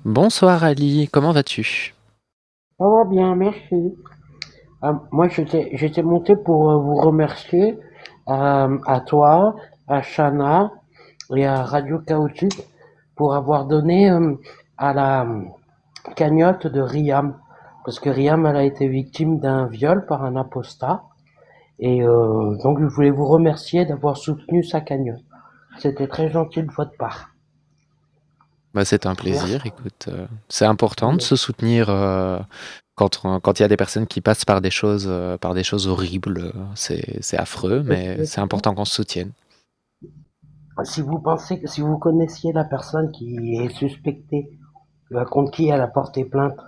Bonsoir Ali, comment vas-tu? Ça va bien, merci. Moi, j'étais monté pour vous remercier à toi, à Shana et à Radio Chaotique pour avoir donné à la cagnotte de Riam. Parce que Riam, elle a été victime d'un viol par un apostat. Et donc, je voulais vous remercier d'avoir soutenu sa cagnotte. C'était très gentil de votre part. Bah, c'est un Merci. plaisir, écoute, c'est important de se soutenir quand il y a des personnes qui passent par des choses horribles, c'est affreux, mais c'est important qu'on se soutienne. Si vous pensez que si vous connaissiez la personne qui est suspectée, contre qui elle a porté plainte,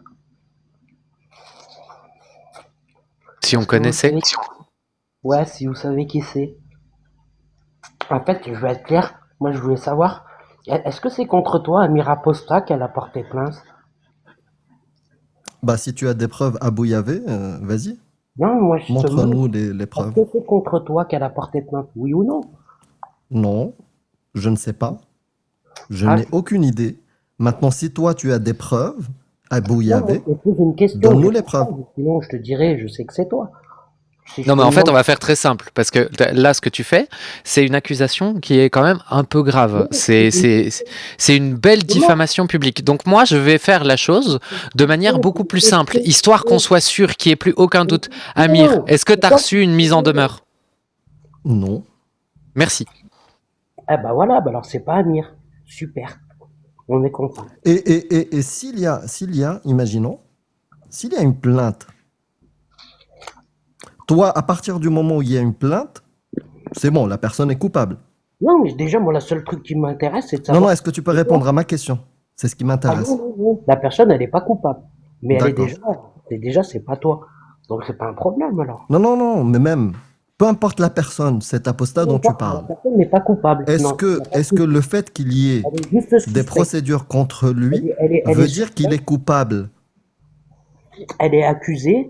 Si on est-ce que vous connaissait, savez qui... Ouais, si vous savez qui c'est. En fait, je vais être clair. Moi, je voulais savoir, est-ce que c'est contre toi, Amira Posta, qu'elle a porté plainte? Bah, si tu as des preuves à Bouillavé, vas-y, Non, moi, justement, montre-nous les est-ce preuves. que c'est contre toi qu'elle a porté plainte? Oui ou non? Non, je ne sais pas. Je Ah, n'ai aucune idée. Maintenant, si toi, tu as des preuves à non, moi, Bouillavé, je te pose une question, donne-nous j'ai les pas preuves. sinon je te dirais, je sais que c'est toi. Si je non, te mais en fait, demande, on va faire très simple, parce que là, ce que tu fais, c'est une accusation qui est quand même un peu grave. C'est une belle comment? diffamation publique. Donc moi, je vais faire la chose de manière beaucoup plus simple, histoire qu'on soit sûr qu'il n'y ait plus aucun doute. Amir, Non, est-ce que tu as reçu une mise en demeure? Non. Merci. ah bah voilà, bah alors c'est pas Amir. Super, on est content. Et s'il y a, imaginons, s'il y a une plainte, toi, à partir du moment où il y a une plainte, c'est bon, la personne est coupable. Non, mais déjà, moi, le seul truc qui m'intéresse, c'est de Non, non, savoir est-ce si que tu peux c'est toi. répondre à ma question? C'est ce qui Ah non, m'intéresse. non, non. La personne, elle n'est pas coupable. Mais elle est D'accord. déjà, c'est pas toi. Donc c'est pas un problème alors. Non, non, non, mais même, peu importe la personne, cet apostat dont tu La parles, personne n'est pas coupable. Non, il n'y a pas de est-ce que souci. le fait qu'il y ait Elle est juste des suspecte. procédures contre lui Elle est veut dire qu'il suspecte. est coupable? Elle est accusée,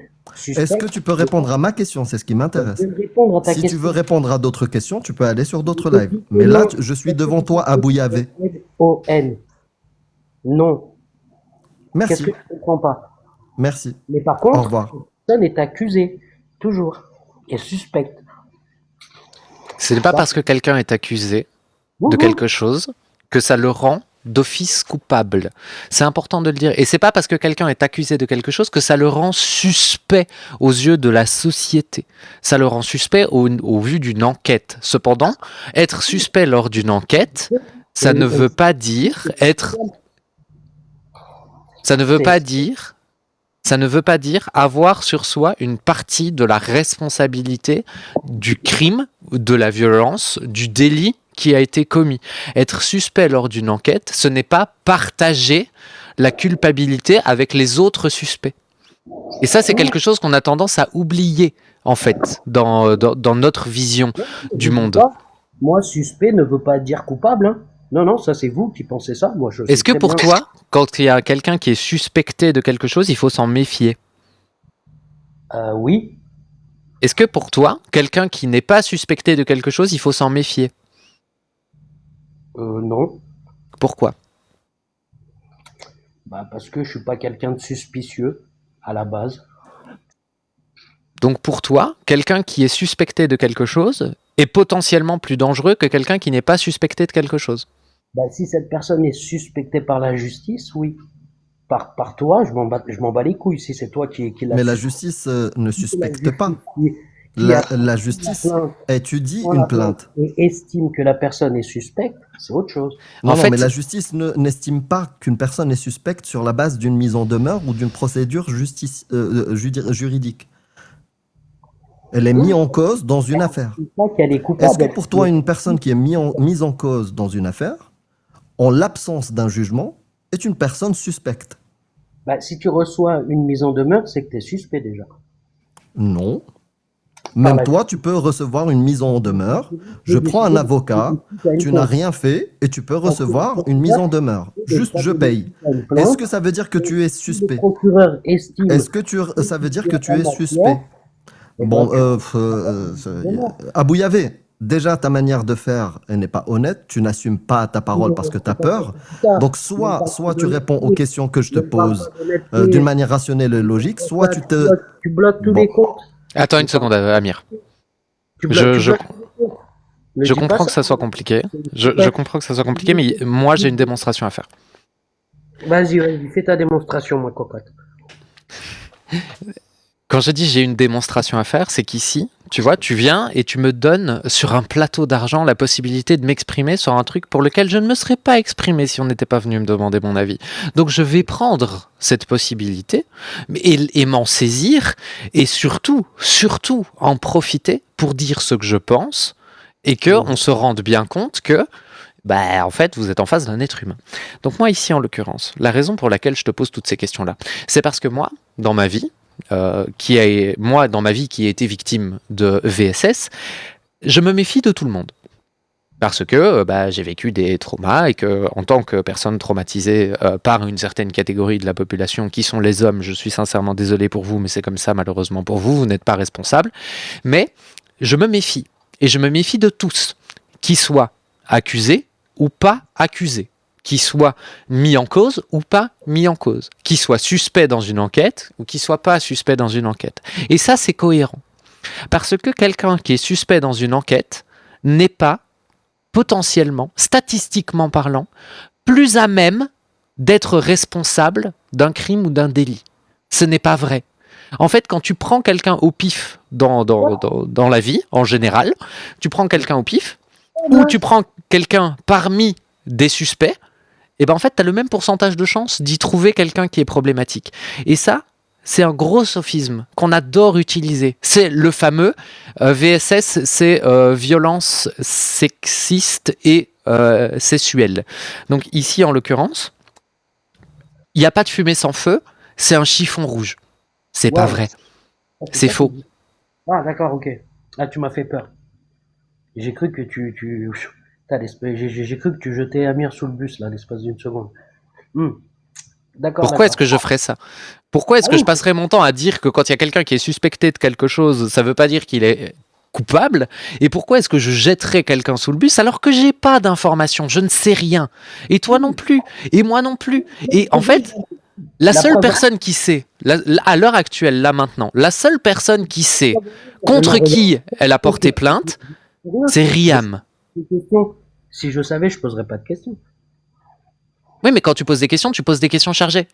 Est-ce que suspecte. tu peux répondre à ma question? C'est ce qui Je m'intéresse. vais répondre à ta Si tu veux question. répondre à d'autres questions, tu peux aller sur d'autres lives. Mais là, Positionnement, je suis est-ce que devant tu toi à Bouillavé. L-O-N? Non. Qu'est-ce que Merci, tu comprends pas? merci. Mais par Au contre, revoir. cette personne est accusée. Toujours. Et suspecte. Ce n'est pas parce que quelqu'un est accusé de Bonjour. quelque chose que ça le rend d'office coupable. C'est important de le dire. Et c'est pas parce que quelqu'un est accusé de quelque chose que ça le rend suspect aux yeux de la société. Ça le rend suspect au vu d'une enquête. Cependant, être suspect lors d'une enquête, ça ne veut pas dire être, ça ne veut C'est pas dire ça ne veut pas dire avoir sur soi une partie de la responsabilité du crime, de la violence, du délit qui a été commis. Être suspect lors d'une enquête, ce n'est pas partager la culpabilité avec les autres suspects. Et ça, c'est quelque chose qu'on a tendance à oublier, en fait, dans notre vision je du dis monde. pas, moi, suspect ne veut pas dire coupable, hein. Non, non, ça c'est vous qui pensez ça. Moi, je sais Est-ce que très pour bien. toi, quand il y a quelqu'un qui est suspecté de quelque chose, il faut s'en méfier? Oui, Est-ce que pour toi, quelqu'un qui n'est pas suspecté de quelque chose, il faut s'en méfier? non. Pourquoi? Bah, parce que je suis pas quelqu'un de suspicieux à la base. Donc pour toi, quelqu'un qui est suspecté de quelque chose est potentiellement plus dangereux que quelqu'un qui n'est pas suspecté de quelque chose. Bah, si cette personne est suspectée par la justice, oui. Par toi, je m'en bats les couilles. Si c'est toi qui l'a Mais la suspecté, justice ne si c'est la suspecte justice pas. qui a La pris la justice plainte, étudie prend la une plainte plainte. et estime que la personne est suspecte, c'est autre chose. En Non, non, mais la fait, justice n'estime pas qu'une personne est suspecte sur la base d'une mise en demeure ou d'une procédure juridique. Elle est Oui, mise en cause dans une affaire. c'est pas qu'elle est Est-ce coupable. que pour toi, une personne qui est mise en cause dans une affaire, en l'absence d'un jugement, est une personne suspecte? Bah, si tu reçois une mise en demeure, c'est que tu es suspect déjà. Non. Par Même la toi, tu peux recevoir une mise en demeure. j'ai Je prends un décidé de avocat, suite à une tu n'as plainte. rien fait et tu peux Parce que le recevoir une mise procureur en demeure. de Juste, pas je donner paye. suite à une Est-ce plainte, que ça veut dire que tu es si le suspect? procureur estime Est-ce que ça veut dire qu'il y que a tu en es matière, suspect? eh ben, Bon, tu rentres en demeure. à Bouillavé, déjà ta manière de faire elle n'est pas honnête, tu n'assumes pas ta parole parce que tu as peur. Donc soit tu réponds aux questions que je te Ne parle pose pas d'honnêteté. d'une manière rationnelle et logique, soit tu te... Tu bloques tous Bon, les comptes. Attends une seconde, Amir. Tu Je, je, bloques tous les comptes. Ne je dis pas comprends ça. que ça soit compliqué. Je Ouais. comprends que ça soit compliqué, mais moi, j'ai une démonstration à faire. Vas-y, fais ta démonstration, moi, cocotte. Quand je dis j'ai une démonstration à faire, c'est qu'ici, tu vois, tu viens et tu me donnes sur un plateau d'argent la possibilité de m'exprimer sur un truc pour lequel je ne me serais pas exprimé si on n'était pas venu me demander mon avis. Donc je vais prendre cette possibilité et m'en saisir et surtout en profiter pour dire ce que je pense et que on se rende bien compte que en fait, vous êtes en face d'un être humain. Donc moi, ici, en l'occurrence, la raison pour laquelle je te pose toutes ces questions-là, c'est parce que moi, dans ma vie, qui ai été victime de VSS, je me méfie de tout le monde. Parce que j'ai vécu des traumas et que, en tant que personne traumatisée par une certaine catégorie de la population, qui sont les hommes, je suis sincèrement désolé pour vous, mais c'est comme ça malheureusement pour vous, vous n'êtes pas responsable. Mais je me méfie. Et je me méfie de tous, qui soient accusés ou pas accusés, qui soient mis en cause ou pas mis en cause, qui soient suspects dans une enquête ou qui soient pas suspects dans une enquête. Et ça, c'est cohérent. Parce que quelqu'un qui est suspect dans une enquête n'est pas potentiellement, statistiquement parlant, plus à même d'être responsable d'un crime ou d'un délit. Ce n'est pas vrai. En fait, quand tu prends quelqu'un au pif dans la vie, en général, tu prends quelqu'un au pif, ou tu prends quelqu'un parmi des suspects, et en fait, tu as le même pourcentage de chances d'y trouver quelqu'un qui est problématique. Et ça, c'est un gros sophisme qu'on adore utiliser. C'est le fameux VSS, c'est violence sexiste et sexuelle. Donc ici, en l'occurrence, il n'y a pas de fumée sans feu, c'est un chiffon rouge. C'est pas vrai. C'est faux. Ah, d'accord, ok. Ah, tu m'as fait peur. J'ai cru que j'ai cru que tu jetais Amir sous le bus, là, l'espace d'une seconde. D'accord. Pourquoi est-ce que je ferais ça? Pourquoi est-ce que je passerais mon temps à dire que quand il y a quelqu'un qui est suspecté de quelque chose, ça veut pas dire qu'il est coupable? Et pourquoi est-ce que je jetterais quelqu'un sous le bus alors que j'ai pas d'informations, je ne sais rien? Et toi non plus, et moi non plus. Et en fait, la seule personne qui sait, à l'heure actuelle, là maintenant, la seule personne qui sait contre qui elle a porté plainte, c'est Riam. Si je savais, je poserais pas de questions. Oui, mais quand tu poses des questions chargées.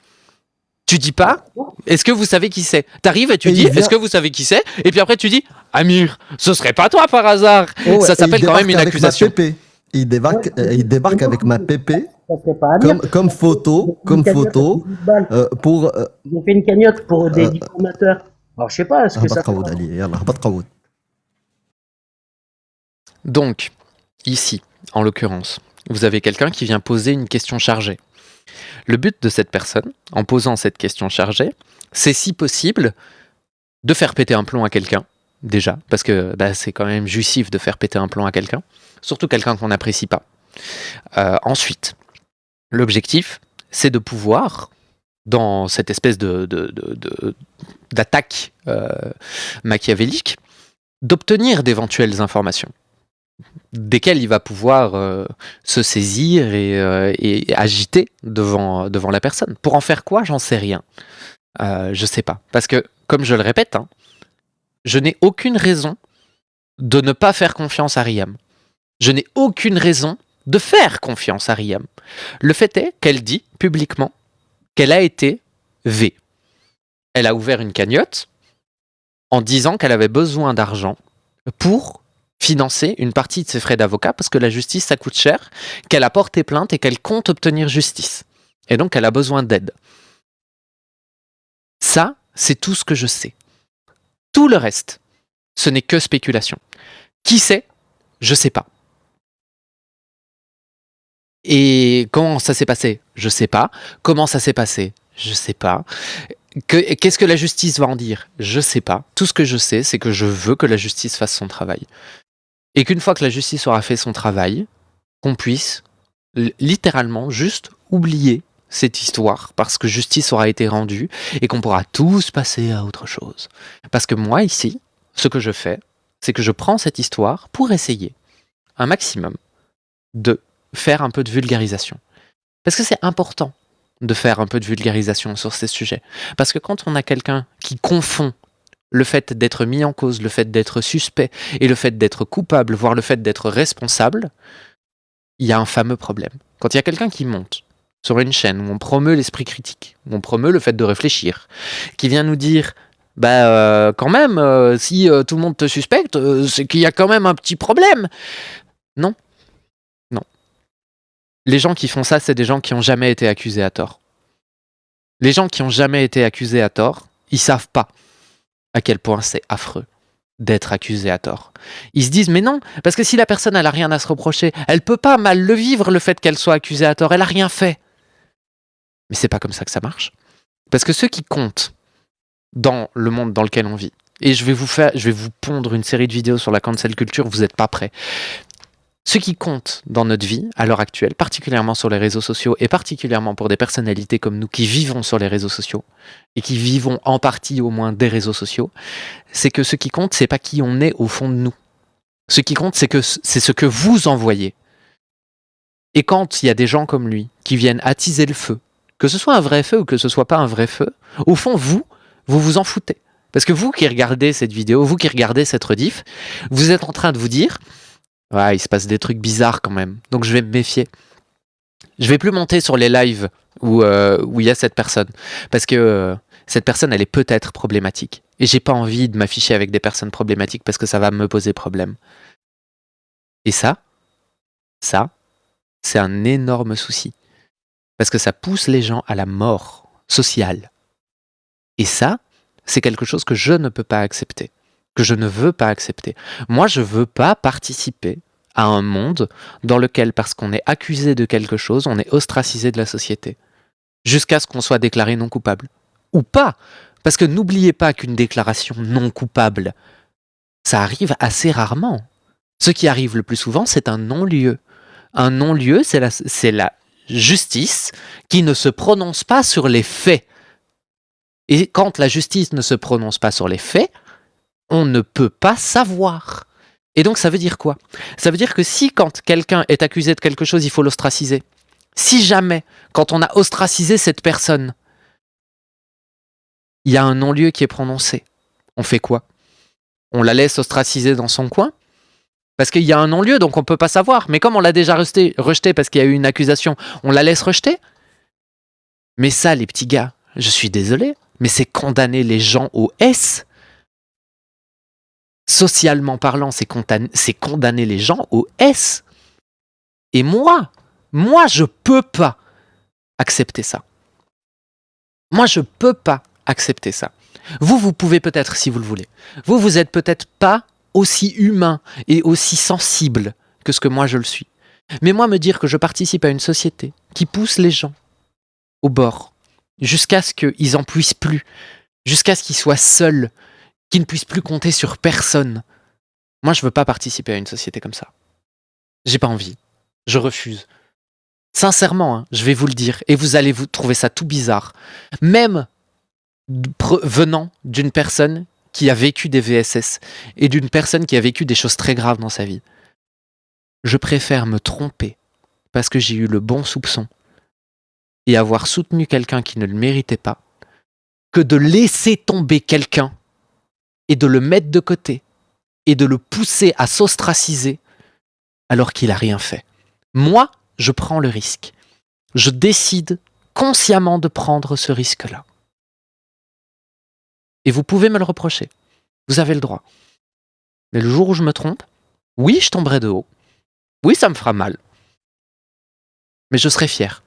Tu dis pas, est-ce que vous savez qui c'est? T'arrives et tu dis, est-ce que vous savez qui c'est? Et puis après tu dis, Amir, ce serait pas toi par hasard. Ça s'appelle quand même une accusation. Il débarque avec ma pépé comme photo pour... J'ai fait une cagnotte pour des diffamateurs. Alors je sais pas, est-ce que ça... Donc, ici, en l'occurrence, vous avez quelqu'un qui vient poser une question chargée. Le but de cette personne, en posant cette question chargée, c'est si possible de faire péter un plomb à quelqu'un, déjà, parce que c'est quand même jouissif de faire péter un plomb à quelqu'un, surtout quelqu'un qu'on n'apprécie pas. Ensuite, l'objectif, c'est de pouvoir, dans cette espèce d'attaque machiavélique, d'obtenir d'éventuelles informations desquelles il va pouvoir se saisir et agiter devant la personne. Pour en faire quoi, j'en sais rien. Je sais pas. Parce que, comme je le répète, je n'ai aucune raison de ne pas faire confiance à Riam. Je n'ai aucune raison de faire confiance à Riam. Le fait est qu'elle dit publiquement qu'elle a été V. Elle a ouvert une cagnotte en disant qu'elle avait besoin d'argent pour financer une partie de ses frais d'avocat parce que la justice, ça coûte cher, qu'elle a porté plainte et qu'elle compte obtenir justice. Et donc, elle a besoin d'aide. Ça, c'est tout ce que je sais. Tout le reste, ce n'est que spéculation. Qui sait? Je sais pas. Et comment ça s'est passé? Je sais pas. Comment ça s'est passé? Je sais pas. Qu'est-ce que la justice va en dire? Je sais pas. Tout ce que je sais, c'est que je veux que la justice fasse son travail. Et qu'une fois que la justice aura fait son travail, qu'on puisse littéralement juste oublier cette histoire parce que justice aura été rendue et qu'on pourra tous passer à autre chose. Parce que moi ici, ce que je fais, c'est que je prends cette histoire pour essayer. un maximum de faire un peu de vulgarisation. Parce que c'est important de faire un peu de vulgarisation sur ces sujets. Parce que quand on a quelqu'un qui confond le fait d'être mis en cause, le fait d'être suspect et le fait d'être coupable, voire le fait d'être responsable, il y a un fameux problème. Quand il y a quelqu'un qui monte sur une chaîne où on promeut l'esprit critique, où on promeut le fait de réfléchir, qui vient nous dire quand même, si tout le monde te suspecte, c'est qu'il y a quand même un petit problème. Non, non. Les gens qui font ça, c'est des gens qui n'ont jamais été accusés à tort. Les gens qui n'ont jamais été accusés à tort, ils savent pas à quel point c'est affreux d'être accusé à tort. Ils se disent mais non, parce que si la personne elle a rien à se reprocher, elle peut pas mal le vivre le fait qu'elle soit accusée à tort, elle a rien fait. Mais c'est pas comme ça que ça marche. Parce que ceux qui comptent dans le monde dans lequel on vit, et je vais vous pondre une série de vidéos sur la cancel culture, vous n'êtes pas prêts. Ce qui compte dans notre vie, à l'heure actuelle, particulièrement sur les réseaux sociaux, et particulièrement pour des personnalités comme nous qui vivons sur les réseaux sociaux, et qui vivons en partie au moins des réseaux sociaux, c'est que ce qui compte, c'est pas qui on est au fond de nous. Ce qui compte, c'est ce que vous envoyez. Et quand il y a des gens comme lui qui viennent attiser le feu, que ce soit un vrai feu ou que ce soit pas un vrai feu, au fond, vous vous en foutez. Parce que vous qui regardez cette vidéo, vous qui regardez cette rediff, vous êtes en train de vous dire ouais, il se passe des trucs bizarres quand même, donc je vais me méfier. Je vais plus monter sur les lives où il y a cette personne, parce que cette personne, elle est peut-être problématique. Et j'ai pas envie de m'afficher avec des personnes problématiques parce que ça va me poser problème. Et ça, c'est un énorme souci. Parce que ça pousse les gens à la mort sociale. Et ça, c'est quelque chose que je ne peux pas accepter. Que je ne veux pas accepter. Moi, je veux pas participer à un monde dans lequel, parce qu'on est accusé de quelque chose, on est ostracisé de la société. Jusqu'à ce qu'on soit déclaré non coupable. Ou pas. Parce que n'oubliez pas qu'une déclaration non coupable, ça arrive assez rarement. Ce qui arrive le plus souvent, c'est un non-lieu. Un non-lieu, c'est la justice qui ne se prononce pas sur les faits. Et quand la justice ne se prononce pas sur les faits, on ne peut pas savoir. Et donc ça veut dire quoi? Ça veut dire que si quand quelqu'un est accusé de quelque chose, il faut l'ostraciser. Si jamais, quand on a ostracisé cette personne, il y a un non-lieu qui est prononcé, on fait quoi? On la laisse ostraciser dans son coin? Parce qu'il y a un non-lieu, donc on ne peut pas savoir. Mais comme on l'a déjà rejeté parce qu'il y a eu une accusation, on la laisse rejeter? Mais ça, les petits gars, je suis désolé, mais c'est condamner les gens au S. Socialement parlant, c'est condamner les gens au S. Et moi, je peux pas accepter ça. Moi, je peux pas accepter ça. Vous pouvez peut-être si vous le voulez. Vous êtes peut-être pas aussi humain et aussi sensible que ce que moi je le suis. Mais moi, me dire que je participe à une société qui pousse les gens au bord, jusqu'à ce qu'ils en puissent plus, jusqu'à ce qu'ils soient seuls, qu'ils ne puissent plus compter sur personne. Moi, je veux pas participer à une société comme ça. J'ai pas envie. Je refuse. Sincèrement, hein, je vais vous le dire, et vous allez vous trouver ça tout bizarre. Même venant d'une personne qui a vécu des VSS et d'une personne qui a vécu des choses très graves dans sa vie. Je préfère me tromper parce que j'ai eu le bon soupçon et avoir soutenu quelqu'un qui ne le méritait pas que de laisser tomber quelqu'un et de le mettre de côté et de le pousser à s'ostraciser alors qu'il n'a rien fait. Moi, je prends le risque. Je décide consciemment de prendre ce risque-là. Et vous pouvez me le reprocher. Vous avez le droit. Mais le jour où je me trompe, oui, je tomberai de haut. Oui, ça me fera mal. Mais je serai fier.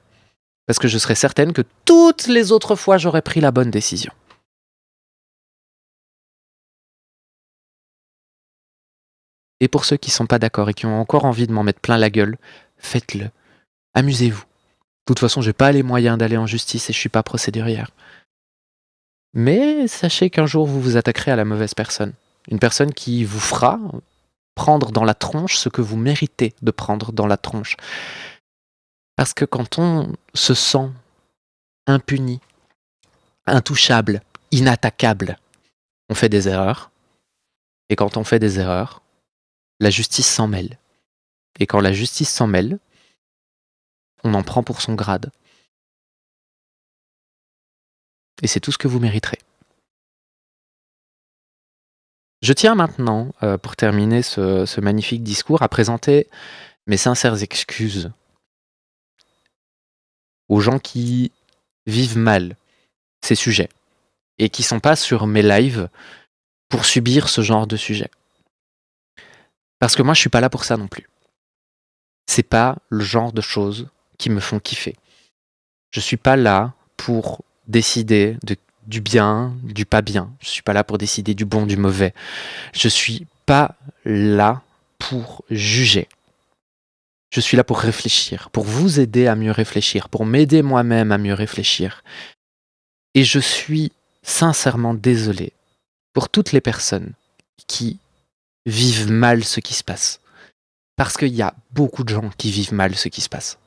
Parce que je serai certaine que toutes les autres fois, j'aurais pris la bonne décision. Et pour ceux qui ne sont pas d'accord et qui ont encore envie de m'en mettre plein la gueule, faites-le. Amusez-vous. De toute façon, je n'ai pas les moyens d'aller en justice et je ne suis pas procédurière. Mais sachez qu'un jour, vous vous attaquerez à la mauvaise personne. Une personne qui vous fera prendre dans la tronche ce que vous méritez de prendre dans la tronche. Parce que quand on se sent impuni, intouchable, inattaquable, on fait des erreurs. Et quand on fait des erreurs, la justice s'en mêle. Et quand la justice s'en mêle, on en prend pour son grade. Et c'est tout ce que vous mériterez. Je tiens maintenant, pour terminer ce magnifique discours, à présenter mes sincères excuses aux gens qui vivent mal ces sujets et qui sont pas sur mes lives pour subir ce genre de sujet. Parce que moi, je suis pas là pour ça non plus. C'est pas le genre de choses qui me font kiffer. Je suis pas là pour décider du bien, du pas bien. Je suis pas là pour décider du bon, du mauvais. Je suis pas là pour juger. Je suis là pour réfléchir, pour vous aider à mieux réfléchir, pour m'aider moi-même à mieux réfléchir. Et je suis sincèrement désolé pour toutes les personnes qui vivent mal ce qui se passe. Parce qu'il y a beaucoup de gens qui vivent mal ce qui se passe.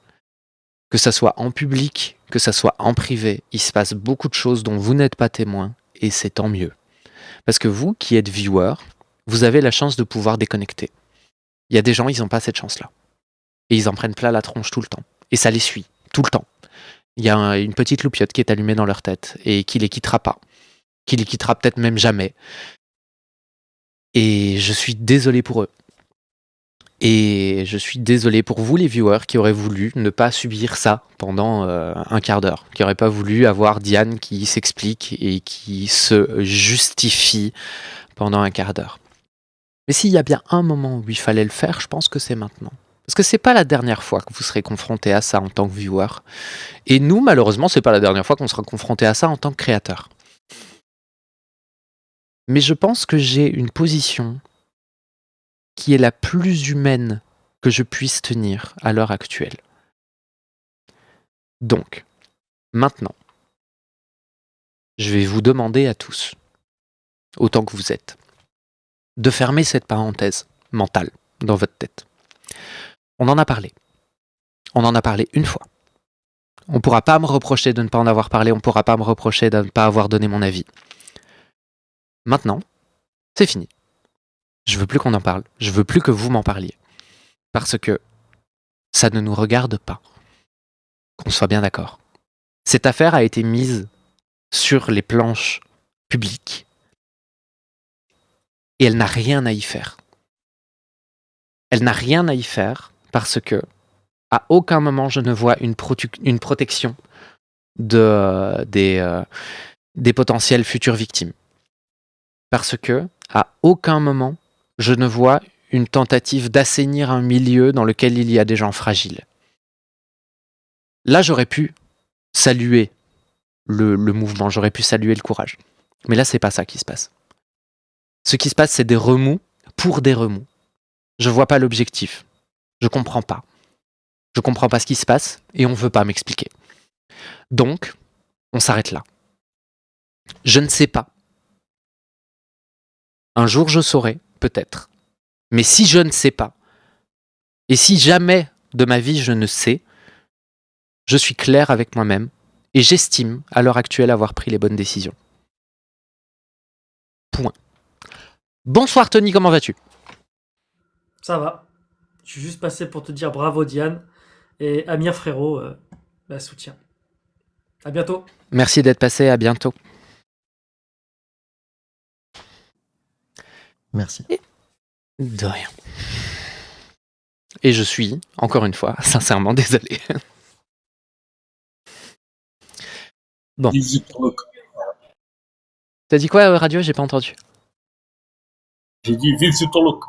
Que ça soit en public, que ça soit en privé, il se passe beaucoup de choses dont vous n'êtes pas témoin, et c'est tant mieux. Parce que vous, qui êtes viewer, vous avez la chance de pouvoir déconnecter. Il y a des gens, ils n'ont pas cette chance-là. Et ils en prennent plein la tronche tout le temps. Et ça les suit, tout le temps. Il y a une petite loupiote qui est allumée dans leur tête, et qui les quittera pas. Qui les quittera peut-être même jamais. Et je suis désolé pour eux. Et je suis désolé pour vous, les viewers, qui auraient voulu ne pas subir ça pendant un quart d'heure. Qui n'auraient pas voulu avoir Diane qui s'explique et qui se justifie pendant un quart d'heure. Mais s'il y a bien un moment où il fallait le faire, je pense que c'est maintenant. Parce que c'est pas la dernière fois que vous serez confronté à ça en tant que viewer. Et nous, malheureusement, c'est pas la dernière fois qu'on sera confronté à ça en tant que créateur. Mais je pense que j'ai une position qui est la plus humaine que je puisse tenir à l'heure actuelle. Donc, maintenant, je vais vous demander à tous, autant que vous êtes, de fermer cette parenthèse mentale dans votre tête. On en a parlé. On en a parlé une fois. On ne pourra pas me reprocher de ne pas en avoir parlé, on ne pourra pas me reprocher de ne pas avoir donné mon avis. Maintenant, c'est fini. Je veux plus qu'on en parle. Je veux plus que vous m'en parliez. Parce que ça ne nous regarde pas. Qu'on soit bien d'accord. Cette affaire a été mise sur les planches publiques. Et elle n'a rien à y faire. Elle n'a rien à y faire parce que à aucun moment je ne vois une protection des potentielles futures victimes. Parce que à aucun moment je ne vois une tentative d'assainir un milieu dans lequel il y a des gens fragiles. Là, j'aurais pu saluer le mouvement, j'aurais pu saluer le courage. Mais là, c'est pas ça qui se passe. Ce qui se passe, c'est des remous pour des remous. Je vois pas l'objectif. Je comprends pas. Je comprends pas ce qui se passe et on veut pas m'expliquer. Donc, on s'arrête là. Je ne sais pas. Un jour, je saurai, peut-être. Mais si je ne sais pas, et si jamais de ma vie je ne sais, je suis clair avec moi-même et j'estime à l'heure actuelle avoir pris les bonnes décisions. Point. Bonsoir Tony, comment vas-tu ? Ça va. Je suis juste passé pour te dire bravo Diane et Amir frérot, soutien. À bientôt. Merci d'être passé, à bientôt. Merci. De rien. Et je suis, encore une fois, sincèrement désolé. Bon. T'as dit quoi, radio ? J'ai pas entendu. J'ai dit vive Zutolok.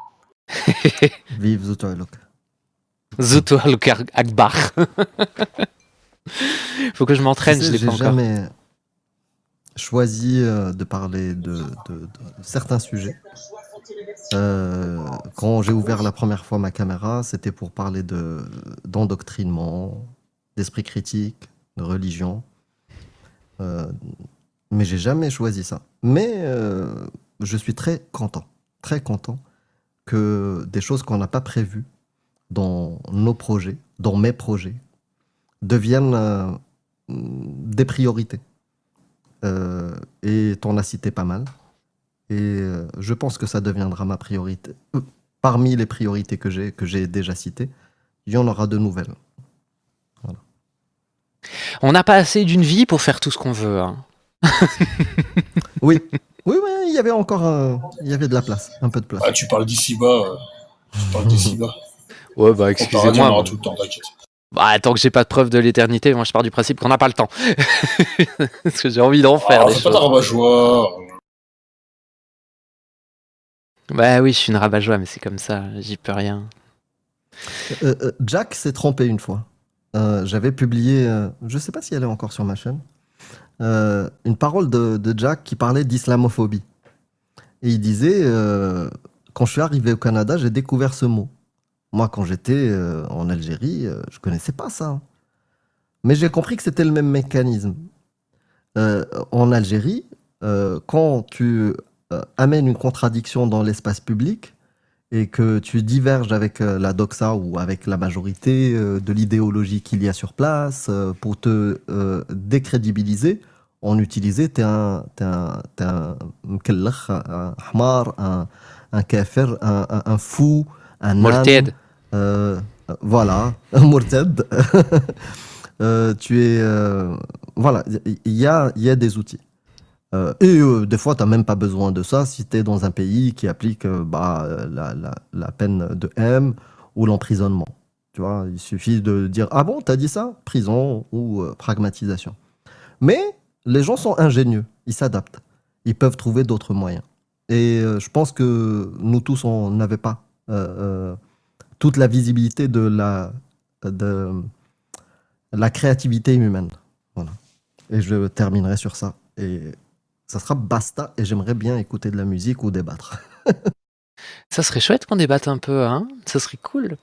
Vive Zutolok. Zutolok Akbar. Faut que je m'entraîne, je l'ai pas encore. J'ai jamais choisi de parler de certains sujets. Quand j'ai ouvert la première fois ma caméra, c'était pour parler d'endoctrinement, d'esprit critique, de religion. Mais j'ai jamais choisi ça. Mais je suis très content que des choses qu'on n'a pas prévues dans nos projets, dans mes projets, deviennent des priorités. Et t'en as cité pas mal. Et je pense que ça deviendra ma priorité. parmi les priorités que j'ai déjà citées, il y en aura de nouvelles. Voilà. On n'a pas assez d'une vie pour faire tout ce qu'on veut. Hein. Oui, oui, il y avait il y avait de la place, un peu de place. Ah, tu parles d'ici-bas. Tu parles d'ici-bas. Ouais, bah Au paradis, on excusez-moi. aura Moi. tout le temps, t'inquiète. Bah, tant que j'ai pas de preuve de l'éternité, moi je pars du principe qu'on n'a pas le temps. Parce que j'ai envie d'en faire des Fais pas choses. ta rabat-joie. Bah oui, je suis une rabat-joie, mais c'est comme ça, j'y peux rien. Jack s'est trompé une fois. J'avais publié, je sais pas si elle est encore sur ma chaîne, une parole de Jack qui parlait d'islamophobie. Et il disait, quand je suis arrivé au Canada, j'ai découvert ce mot. Moi, quand j'étais en Algérie, je connaissais pas ça. Mais j'ai compris que c'était le même mécanisme. En Algérie, quand tu amènes une contradiction dans l'espace public et que tu diverges avec la doxa ou avec la majorité de l'idéologie qu'il y a sur place pour te décrédibiliser, on utilisait t'es un mkelekh, un hmar, un kafir, un fou, un âne. Morted. Voilà, un murtad. Tu es. Voilà, il y a des outils. Des fois, tu n'as même pas besoin de ça si tu es dans un pays qui applique la peine de M ou l'emprisonnement. Tu vois, il suffit de dire ah bon, t'as dit ça? Prison ou pragmatisation. Mais les gens sont ingénieux, ils s'adaptent. Ils peuvent trouver d'autres moyens. Et je pense que nous tous, on n'avait pas toute la visibilité de la créativité humaine. Voilà. Et je terminerai sur ça. Et ça sera basta. Et j'aimerais bien écouter de la musique ou débattre. Ça serait chouette qu'on débatte un peu, hein. Ça serait cool.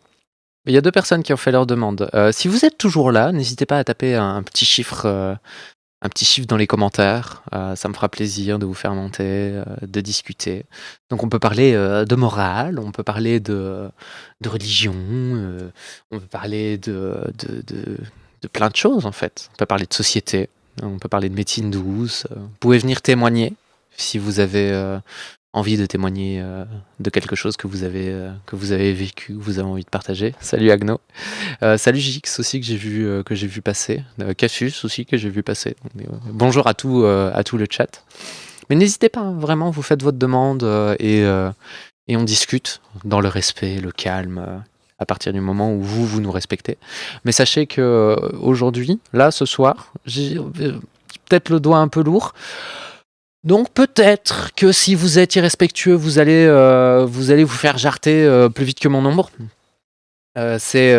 Il y a 2 personnes qui ont fait leur demande. Si vous êtes toujours là, n'hésitez pas à taper un petit chiffre dans les commentaires. Ça me fera plaisir de vous faire monter, de discuter. Donc on peut parler de morale, on peut parler de religion, on peut parler de plein de choses en fait. On peut parler de société, on peut parler de médecine douce. Vous pouvez venir témoigner si vous avez envie de témoigner de quelque chose que vous avez vécu, que vous avez envie de partager. Salut Agno. Salut JX aussi que j'ai vu passer. Cassius aussi que j'ai vu passer. Bonjour à tout le chat. Mais n'hésitez pas, hein, vraiment, vous faites votre demande et on discute dans le respect, le calme, à partir du moment où vous nous respectez. Mais sachez que aujourd'hui, là, ce soir, j'ai peut-être le doigt un peu lourd. Donc peut-être que si vous êtes irrespectueux, vous allez vous faire jarter plus vite que mon ombre. C'est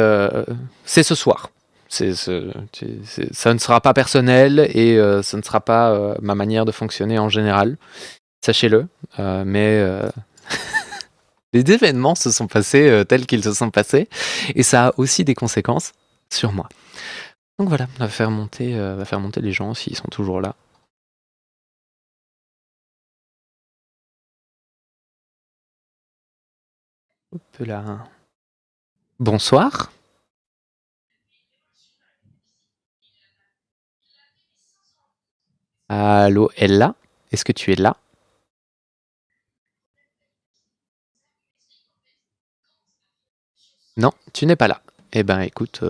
ce soir. Ça ne sera pas personnel et ce ne sera pas ma manière de fonctionner en général. Sachez-le. Mais les événements se sont passés tels qu'ils se sont passés et ça a aussi des conséquences sur moi. Donc voilà, on va faire monter les gens s'ils sont toujours là. Hop là. Bonsoir. Allô, Ella? Est-ce que tu es là? Non, tu n'es pas là. Eh ben écoute,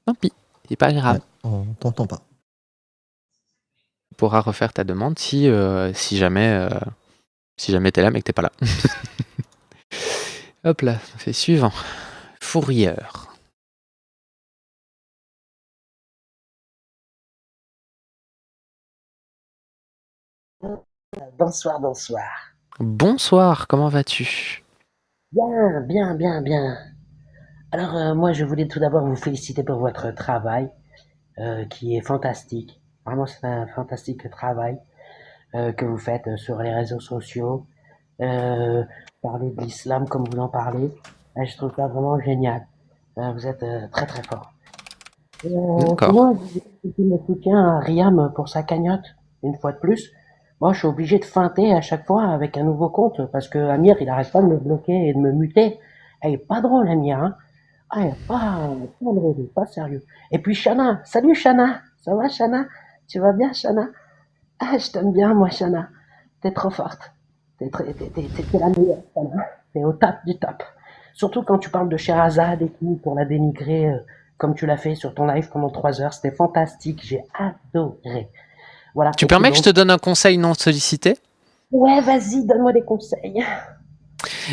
tant pis, c'est pas grave. Ouais, on t'entend pas. Tu pourras refaire ta demande si jamais t'es là mais que t'es pas là. Hop là, on fait suivant. Fourrière. Bonsoir, bonsoir. Bonsoir, comment vas-tu? Bien, bien, bien, bien. Alors, moi, je voulais tout d'abord vous féliciter pour votre travail, qui est fantastique. Vraiment, c'est un fantastique travail que vous faites sur les réseaux sociaux. Parler de l'islam comme vous en parlez, je trouve ça vraiment génial. Vous êtes très très fort. D'accord. Sinon, je me soutiens à Riam pour sa cagnotte, une fois de plus. Moi, je suis obligé de feinter à chaque fois avec un nouveau compte parce que Amir, il arrête pas de me bloquer et de me muter. Elle est pas drôle, Amir, hein. Ah, elle est pas drôle, il est pas sérieux. Et puis Shana, salut Shana, ça va Shana? Tu vas bien Shana? Ah, je t'aime bien moi Shana. T'es trop forte. T'es la meilleure Shana. C'est au top du top. Surtout quand tu parles de Sherazade et tout, pour la dénigrer, comme tu l'as fait sur ton live pendant 3 heures. C'était fantastique. J'ai adoré. Voilà. Tu Et puis permets que je donc, te donne un conseil non sollicité? ouais, vas-y, donne-moi des conseils.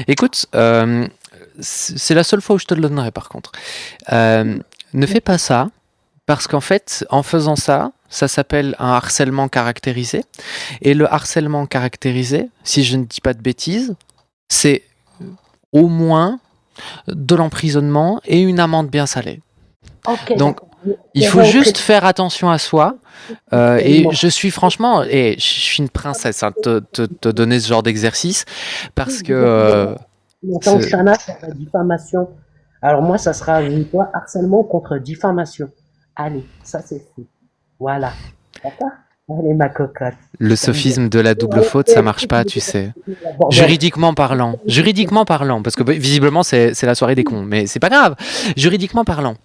Écoute, c'est la seule fois où je te le donnerai par contre. Ne fais pas ça, parce qu'en fait, en faisant ça, ça s'appelle un harcèlement caractérisé. Et le harcèlement caractérisé, si je ne dis pas de bêtises, c'est au moins de l'emprisonnement et une amende bien salée. Ok, Donc, d'accord. il faut juste faire attention à soi. Et je suis franchement, et je suis une princesse, hein, te donner ce genre d'exercice, parce que En tant que c'est- Shana, c'est la diffamation. Alors moi, ça sera toi, harcèlement contre diffamation. Allez, ça c'est fait. Voilà. D'accord? Allez, ma cocotte. le sophisme de la double faute, ça marche pas, tu sais. Juridiquement parlant, parce que visiblement c'est la soirée des cons, mais c'est pas grave. Juridiquement parlant,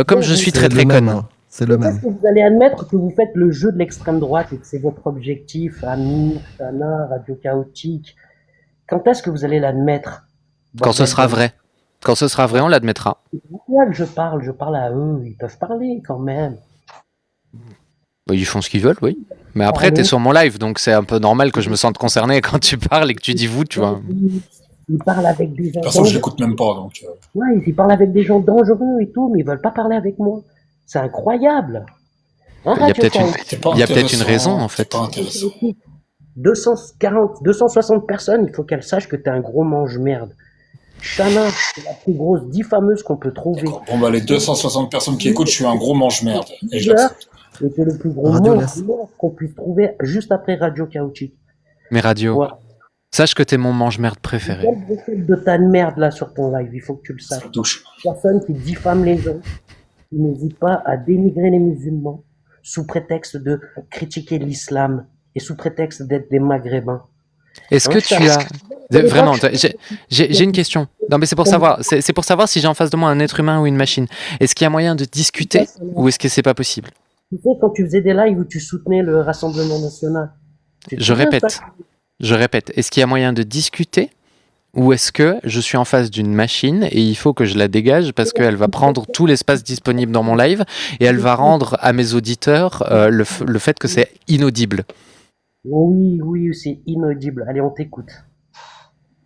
comme je suis C'est très le très même, conne, hein. C'est le Est-ce même. que vous allez admettre que vous faites le jeu de l'extrême droite et que c'est votre objectif, Amir, Shana, Radio Chaotique? Quand est-ce que vous allez l'admettre? quand ce Bordel sera de- vrai. Quand ce sera vrai, on l'admettra. C'est moi que je parle à eux, ils peuvent parler quand même. Bah, ils font ce qu'ils veulent, oui. Mais après, t'es sur mon live, donc c'est un peu normal que je me sente concerné quand tu parles et que tu dis vous, tu vois. Ils parlent avec des gens De toute façon, je dangereux. l'écoute même pas, donc. Ouais, ils parlent avec des gens dangereux et tout, mais ils veulent pas parler avec moi. C'est incroyable. Hein, Il y a Radio peut-être une, Chaotique, C'est pas il y a peut-être une intéressant, raison, en c'est fait. pas intéressant. 240, 260 personnes, il faut qu'elles sachent que t'es un gros mange-merde. Shana, c'est la plus grosse diffameuse qu'on peut trouver. D'accord. Bon, bah, les 260 personnes qui écoutent, je suis un gros mange-merde. Et je Leader, l'accepte. et c'est le plus gros Radio monstre qu'on puisse trouver juste après Radio Chaotique. Mais radio, Voilà. sache que t'es mon mange-merde préféré. Quel effet de ta merde là sur ton live, il faut que tu le saches. Ça touche. Personne qui diffame les gens, qui n'hésite pas à dénigrer les musulmans sous prétexte de critiquer l'islam et sous prétexte d'être des maghrébins. Est-ce que Hein, tu ça- as... Vraiment, j'ai une question. Non, mais c'est pour savoir. C'est pour savoir si j'ai en face de moi un être humain ou une machine. Est-ce qu'il y a moyen de discuter ou est-ce que c'est pas possible? Tu sais, quand tu faisais des lives où tu soutenais le Rassemblement National, tu te Je souviens, répète. ça Je répète. Est-ce qu'il y a moyen de discuter ou est-ce que je suis en face d'une machine et il faut que je la dégage parce qu'elle va prendre tout l'espace disponible dans mon live et elle va rendre à mes auditeurs le fait que c'est inaudible? Oui, oui, c'est inaudible. Allez, on t'écoute.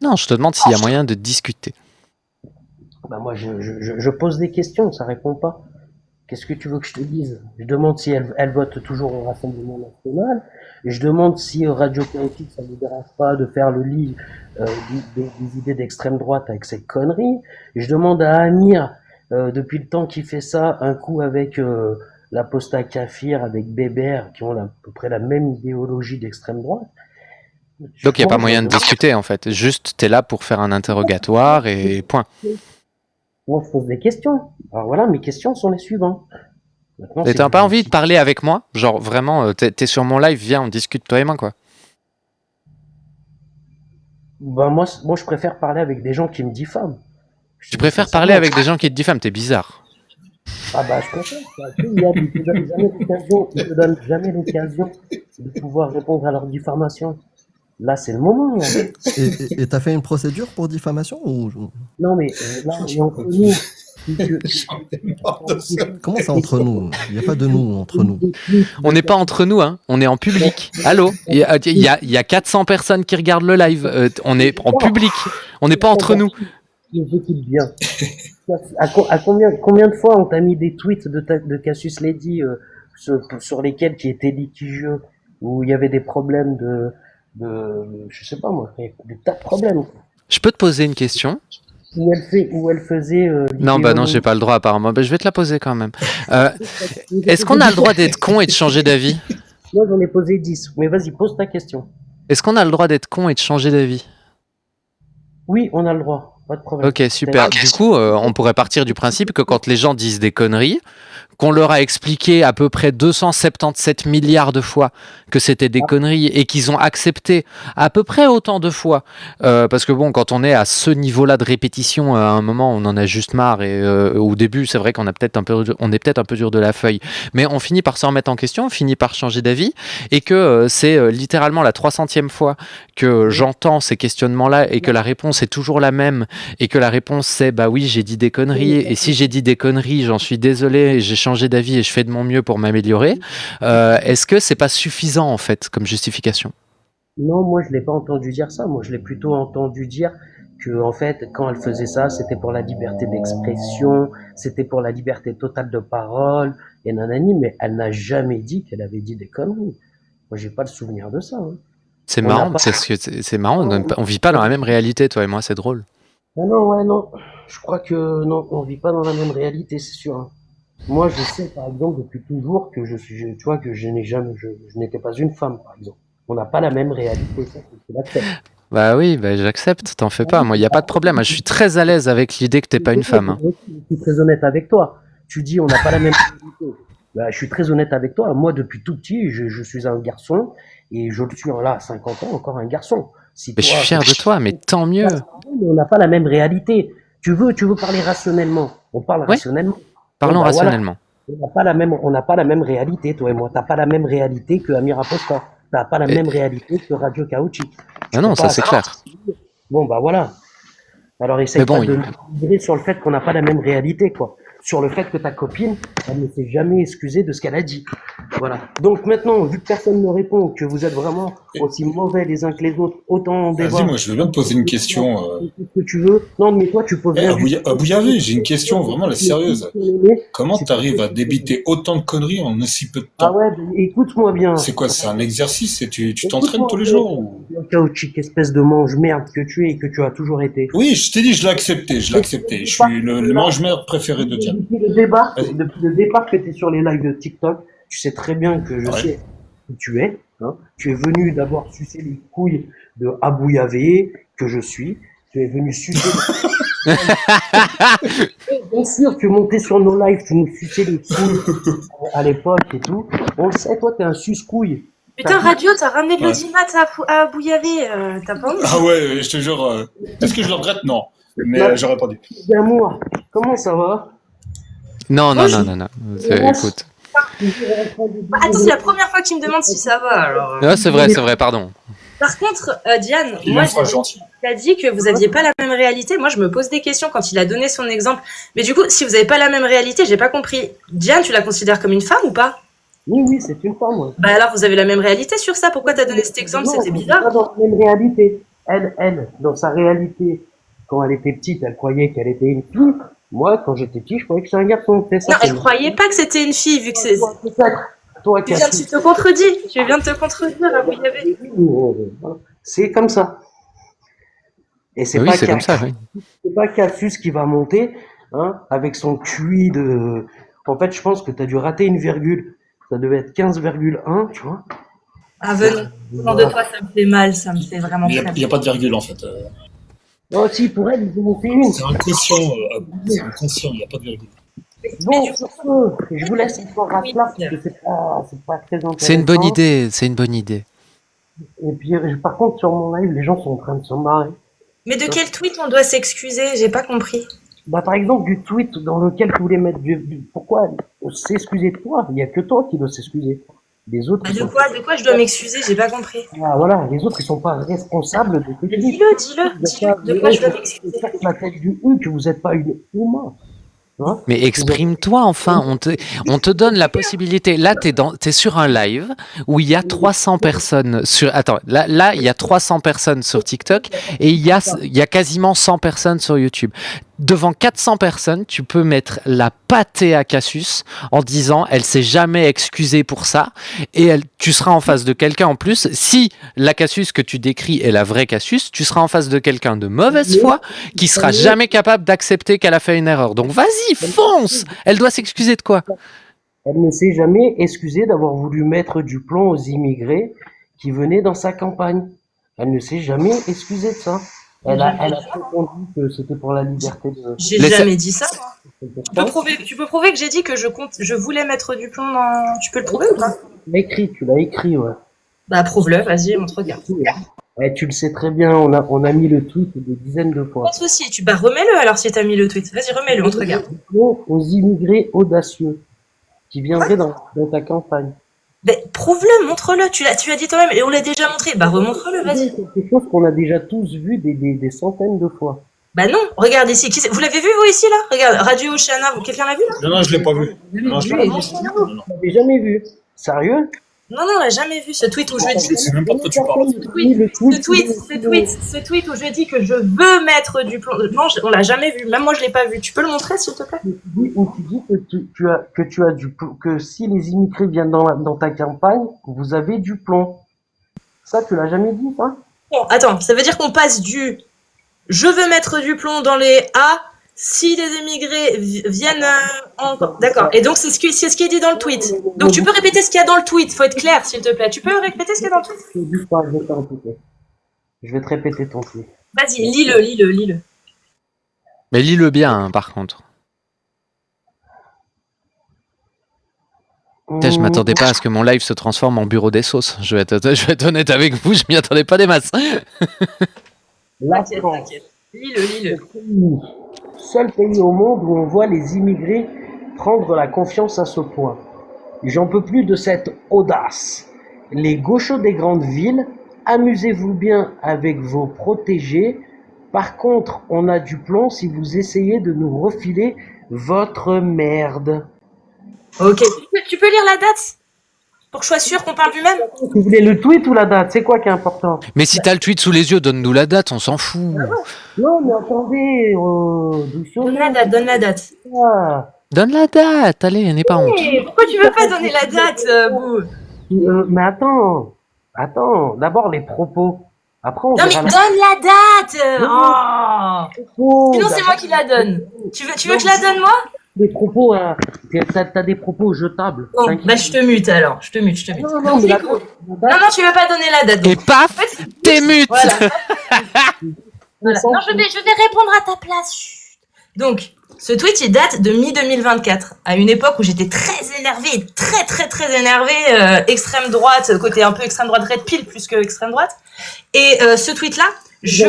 Non, je te demande s'il y a moyen de discuter. Bah moi, je pose des questions, ça répond pas. Qu'est-ce que tu veux que je te dise? Je demande si elle vote toujours au Rassemblement National. Et je demande si Radio Chaotique, ça ne vous dérange pas de faire le lit des idées d'extrême droite avec ces conneries. Et je demande à Amir, depuis le temps qu'il fait ça, un coup avec l'Apostat Kafir, avec Bébert, qui ont à peu près la même idéologie d'extrême droite. Donc il n'y a pas Moi, moyen de discuter en fait. Juste, t'es là pour faire un interrogatoire et point. Moi, je pose des questions. Alors voilà, mes questions sont les suivantes. Maintenant, Et c'est t'as que pas vous- envie de parler avec moi? Genre vraiment, t'es sur mon live, viens, on discute toi et moi quoi. Ben moi, je préfère parler avec des gens qui me diffament. Je Tu te dis préfères sincèrement. parler avec des gens qui te diffament, t'es bizarre. Ah bah, je préfère. Ils te donnent jamais l'occasion de pouvoir répondre à leur diffamation. Là, c'est le moment. Là. Et t'as fait une procédure pour diffamation ou... Non, mais là, on est entre nous. Si tu- J'en ai marre de ça. Comment ça entre nous? Il n'y a pas de nous entre nous. On n'est pas entre nous, hein. On est en public. Allô? Il y a 400 personnes qui regardent le live. On est en public. On n'est pas entre nous. Ils écoutent bien. À combien de fois on t'a mis des tweets de Cassius Lady sur lesquels qui étaient litigieux, où il y avait des problèmes je sais pas moi, des tas de problèmes. Je peux te poser une question? Où elle faisait. Non, bah non, j'ai pas le droit apparemment. Bah, je vais te la poser quand même. Est-ce qu'on a le droit d'être con et de changer d'avis? Moi j'en ai posé 10, mais vas-y, pose ta question. Est-ce qu'on a le droit d'être con et de changer d'avis? Oui, on a le droit, pas de problème. Ok, super. Du coup, on pourrait partir du principe que quand les gens disent des conneries, qu'on leur a expliqué à peu près 277 milliards de fois que c'était des conneries et qu'ils ont accepté à peu près autant de fois. Parce que bon, quand on est à ce niveau-là de répétition, à un moment, on en a juste marre. Et au début, c'est vrai qu'on a on est peut-être un peu dur de la feuille. Mais on finit par se remettre en question, on finit par changer d'avis. Et que c'est littéralement la 300e fois que j'entends ces questionnements-là et que la réponse est toujours la même. Et que la réponse c'est bah oui, j'ai dit des conneries. Et si j'ai dit des conneries, j'en suis désolé, j'ai changé d'avis et je fais de mon mieux pour m'améliorer. Est-ce que c'est pas suffisant en fait comme justification? Non, moi je l'ai pas entendu dire ça. Moi je l'ai plutôt entendu dire que en fait quand elle faisait ça, c'était pour la liberté d'expression, c'était pour la liberté totale de parole et nanani. Mais elle n'a jamais dit qu'elle avait dit des conneries. Moi j'ai pas le souvenir de ça. Hein. C'est On n'a marrant, pas. c'est marrant, on vit pas dans la même réalité, toi et moi, c'est drôle. Ah non, ouais, non. Je crois que non, on vit pas dans la même réalité, c'est sûr. Hein. Moi, je sais, par exemple, depuis toujours que tu vois, que je n'étais pas une femme, par exemple. On n'a pas la même réalité, ça, c'est l'accepte. Bah oui, bah j'accepte, t'en fais pas, moi, il y a pas de problème, je suis très à l'aise avec l'idée que t'es pas une femme. Hein. Je suis très honnête avec toi. Tu dis, on n'a pas la même réalité. Bah, je suis très honnête avec toi. Moi, depuis tout petit, je suis un garçon et je le suis là, à 50 ans, encore un garçon. Si Mais je suis toi, fier de toi, mais tant mieux. mais on n'a pas la même réalité. Tu veux parler rationnellement. On parle Ouais, rationnellement. Bon, parlons bah voilà. rationnellement. On n'a pas la même réalité, toi et moi. T'as pas la même réalité que Amir Aposta. T'as pas la Et- même réalité que Radio Caoutchouc. Ah Tu peux non, ça pas. c'est clair. Bon, bah voilà. Alors essaye Mais bon, pas de me tirer sur le fait qu'on n'a pas la même réalité, quoi. Sur le fait que ta copine, elle ne s'est jamais excusée de ce qu'elle a dit. Voilà. Donc maintenant, vu que personne ne répond, que vous êtes vraiment aussi mauvais les uns que les autres, autant en Vas-y, débat, moi, je veux bien te poser une question. tout ce que tu veux. Non, mais toi, tu poses rien du tout. Abou Yavé, j'ai une question vraiment la sérieuse. Comment C'est t'arrives à débiter autant de conneries en aussi peu de Ah temps? ouais, écoute-moi bien. C'est quoi, c'est un exercice? Tu t'entraînes tous les jours ou... Caoutchouc, espèce de mange-merde que tu es et que tu as toujours été. Oui, je t'ai dit, je l'ai accepté, je l'ai accepté. Je suis le mange-merde préféré de Diane. Vas-y. Depuis le départ que tu es sur les lives de TikTok, tu sais très bien que je Ouais. sais qui tu es. Hein. Tu es venu d'abord sucer les couilles de Abou Yavé, que je suis. Tu es venu sucer. Bien sûr, tu montais sur nos lives, tu nous suçais les couilles à l'époque et tout. On le sait, toi, t'es un suce-couille. Putain, Radio, t'as ramené de Ouais. l'audimat à Bouillavé, t'as pas honte? Ah ouais, je te jure. Est-ce que je le regrette? Non. Mais j'aurais pas dû. D'amour, comment ça va? Non, non, Moi, non, non, non. Écoute. Bah, attends, c'est la première fois qu'il me demande si ça va, alors. Ah, c'est vrai, pardon. Par contre, Diane, Il moi, me fera gentil. il a dit que vous aviez pas la même réalité. Moi, je me pose des questions quand il a donné son exemple. Mais du coup, si vous avez pas la même réalité, j'ai pas compris. Diane, tu la considères comme une femme ou pas? Oui, oui, c'est une femme, ouais. Bah alors, vous avez la même réalité sur ça. Pourquoi t'as donné cet exemple? Non, C'était mais bizarre. c'est pas dans la même réalité. Elle, dans sa réalité, quand elle était petite, elle croyait qu'elle était une fille. Moi, quand j'étais petit, je croyais que j'étais un garçon. C'est ça. Non, elle croyait pas que c'était une fille, vu que c'est. Toi, peut-être. Toi qui as Tu te contredis. Tu viens de te contredire à Bouillavé. C'est comme ça. Et c'est Oui, pas c'est comme ça, oui. c'est pas Cassius qui va monter, hein, avec son QI de. En fait, je pense que tu as dû rater une virgule. Ça devait être 15,1, tu vois. Ah, venez. Venant de toi, ça me fait mal. Ça me fait vraiment Il très n'y mal. a pas de virgule en fait. Oh, si, pour elle, ils ont monté une. C'est inconscient. C'est inconscient, il n'y a pas de virgule. Bon, sur ce, je vous laisse encore à cela, parce que c'est pas très intéressant. C'est une bonne idée, c'est une bonne idée. Et puis, par contre, sur mon live, les gens sont en train de se marrer. Mais de quel tweet on doit s'excuser? J'ai pas compris. Bah, par exemple, du tweet dans lequel tu voulais mettre pourquoi s'excuser de toi? Il n'y a que toi qui dois s'excuser. Les autres, Bah, ils sont... de quoi je dois m'excuser? J'ai pas compris. Ah, voilà, les autres, ils sont pas responsables de tes tweets. Dis-le. De quoi je dois m'excuser? C'est la tête du U que vous n'êtes pas une humain. Hein. Mais exprime-toi enfin, on te donne la possibilité. Là, t'es sur un live où il y a 300 personnes sur. Attends, là, il y a 300 personnes sur TikTok et il y a quasiment 100 personnes sur YouTube. Devant 400 personnes, tu peux mettre la pâtée à Cassius en disant elle s'est jamais excusée pour ça et tu seras en face de quelqu'un en plus. Si la Cassius que tu décris est la vraie Cassius, tu seras en face de quelqu'un de mauvaise foi qui sera jamais capable d'accepter qu'elle a fait une erreur. Donc vas-y, fonce. Elle doit s'excuser de quoi? Elle ne s'est jamais excusée d'avoir voulu mettre du plomb aux immigrés qui venaient dans sa campagne. Elle ne s'est jamais excusée de ça. Elle a répondu que c'était pour la liberté de... J'ai Laisse- jamais dit ça. Tu peux prouver que j'ai dit que je voulais mettre du plomb dans. Tu peux le prouver ou pas? Tu l'as écrit, ouais. Bah prouve-le, vas-y, regarde. Ouais, tu le sais très bien, on a mis le tweet des dizaines de fois. Pas de souci, bah remets-le alors si t'as mis le tweet. Vas-y, remets-le, on te regarde. Aux immigrés audacieux qui viendraient dans ta campagne. Mais prouve-le, montre-le. Tu l'as dit toi-même et on l'a déjà montré. Bah remontre-le, vas-y. C'est quelque chose qu'on a déjà tous vu des centaines de fois. Bah non, regarde ici. Vous l'avez vu vous ici là? Regarde, Radio Oceana, quelqu'un l'a vu là? Non, je l'ai pas vu. Non, je l'ai pas vu. Vous l'avez jamais vu. Sérieux? Non, on l'a jamais vu ce tweet où je Je dis. sais même pas de quoi tu parles. Ce tweet où je dis que je veux mettre du plomb. Non, on l'a jamais vu. Même moi je l'ai pas vu. Tu peux le montrer s'il te plaît? Où tu dis que tu as du plomb, que si les immigrés viennent dans ta campagne, vous avez du plomb. Ça, tu l'as jamais dit, ça? Bon, attends, ça veut dire qu'on passe du je veux mettre du plomb dans les A si les émigrés viennent en... D'accord. Et donc, c'est ce qui est dit dans le tweet. Donc, tu peux répéter ce qu'il y a dans le tweet. Faut être clair, s'il te plaît. Tu peux répéter ce qu'il y a dans le tweet? Je te dis pas, je vais te répéter. Je vais te répéter ton tweet. Vas-y, lis-le. Mais lis-le bien, hein, par contre. Putain, je m'attendais pas à ce que mon live se transforme en bureau des sauces. Je vais être honnête avec vous, je m'y attendais pas des masses. La T'inquiète, France, t'inquiète. Lis-le. seul pays au monde où on voit les immigrés prendre la confiance à ce point. J'en peux plus de cette audace. Les gauchos des grandes villes, amusez-vous bien avec vos protégés. Par contre, on a du plomb si vous essayez de nous refiler votre merde. Ok. Tu peux lire la date? Pour que je sois sûr qu'on parle du même? Vous voulez le tweet ou la date? C'est quoi qui est important? Mais si t'as le tweet sous les yeux, donne-nous la date, on s'en fout. Non, mais attendez, doucement. Donne la date. Donne la date, allez, n'aie pas honte. Hey, pourquoi tu veux pas donner la date, Bou? Mais attends, d'abord les propos. Après, on Non mais verra donne la date. propos. Sinon c'est moi qui la donne. Tu veux que je la donne moi? Des propos, t'as des propos jetables. Bon, T'inquiète. bah je te mute alors. Je te mute. Non, mais Non, tu veux pas donner la date. Et donc. paf, t'es mute. Voilà. Voilà. Non, je vais répondre à ta place. Chut. Donc, ce tweet, il date de mi-2024, à une époque où j'étais très énervée, très énervée, extrême droite, côté un peu extrême droite red pill plus que extrême droite. Et ce tweet-là, je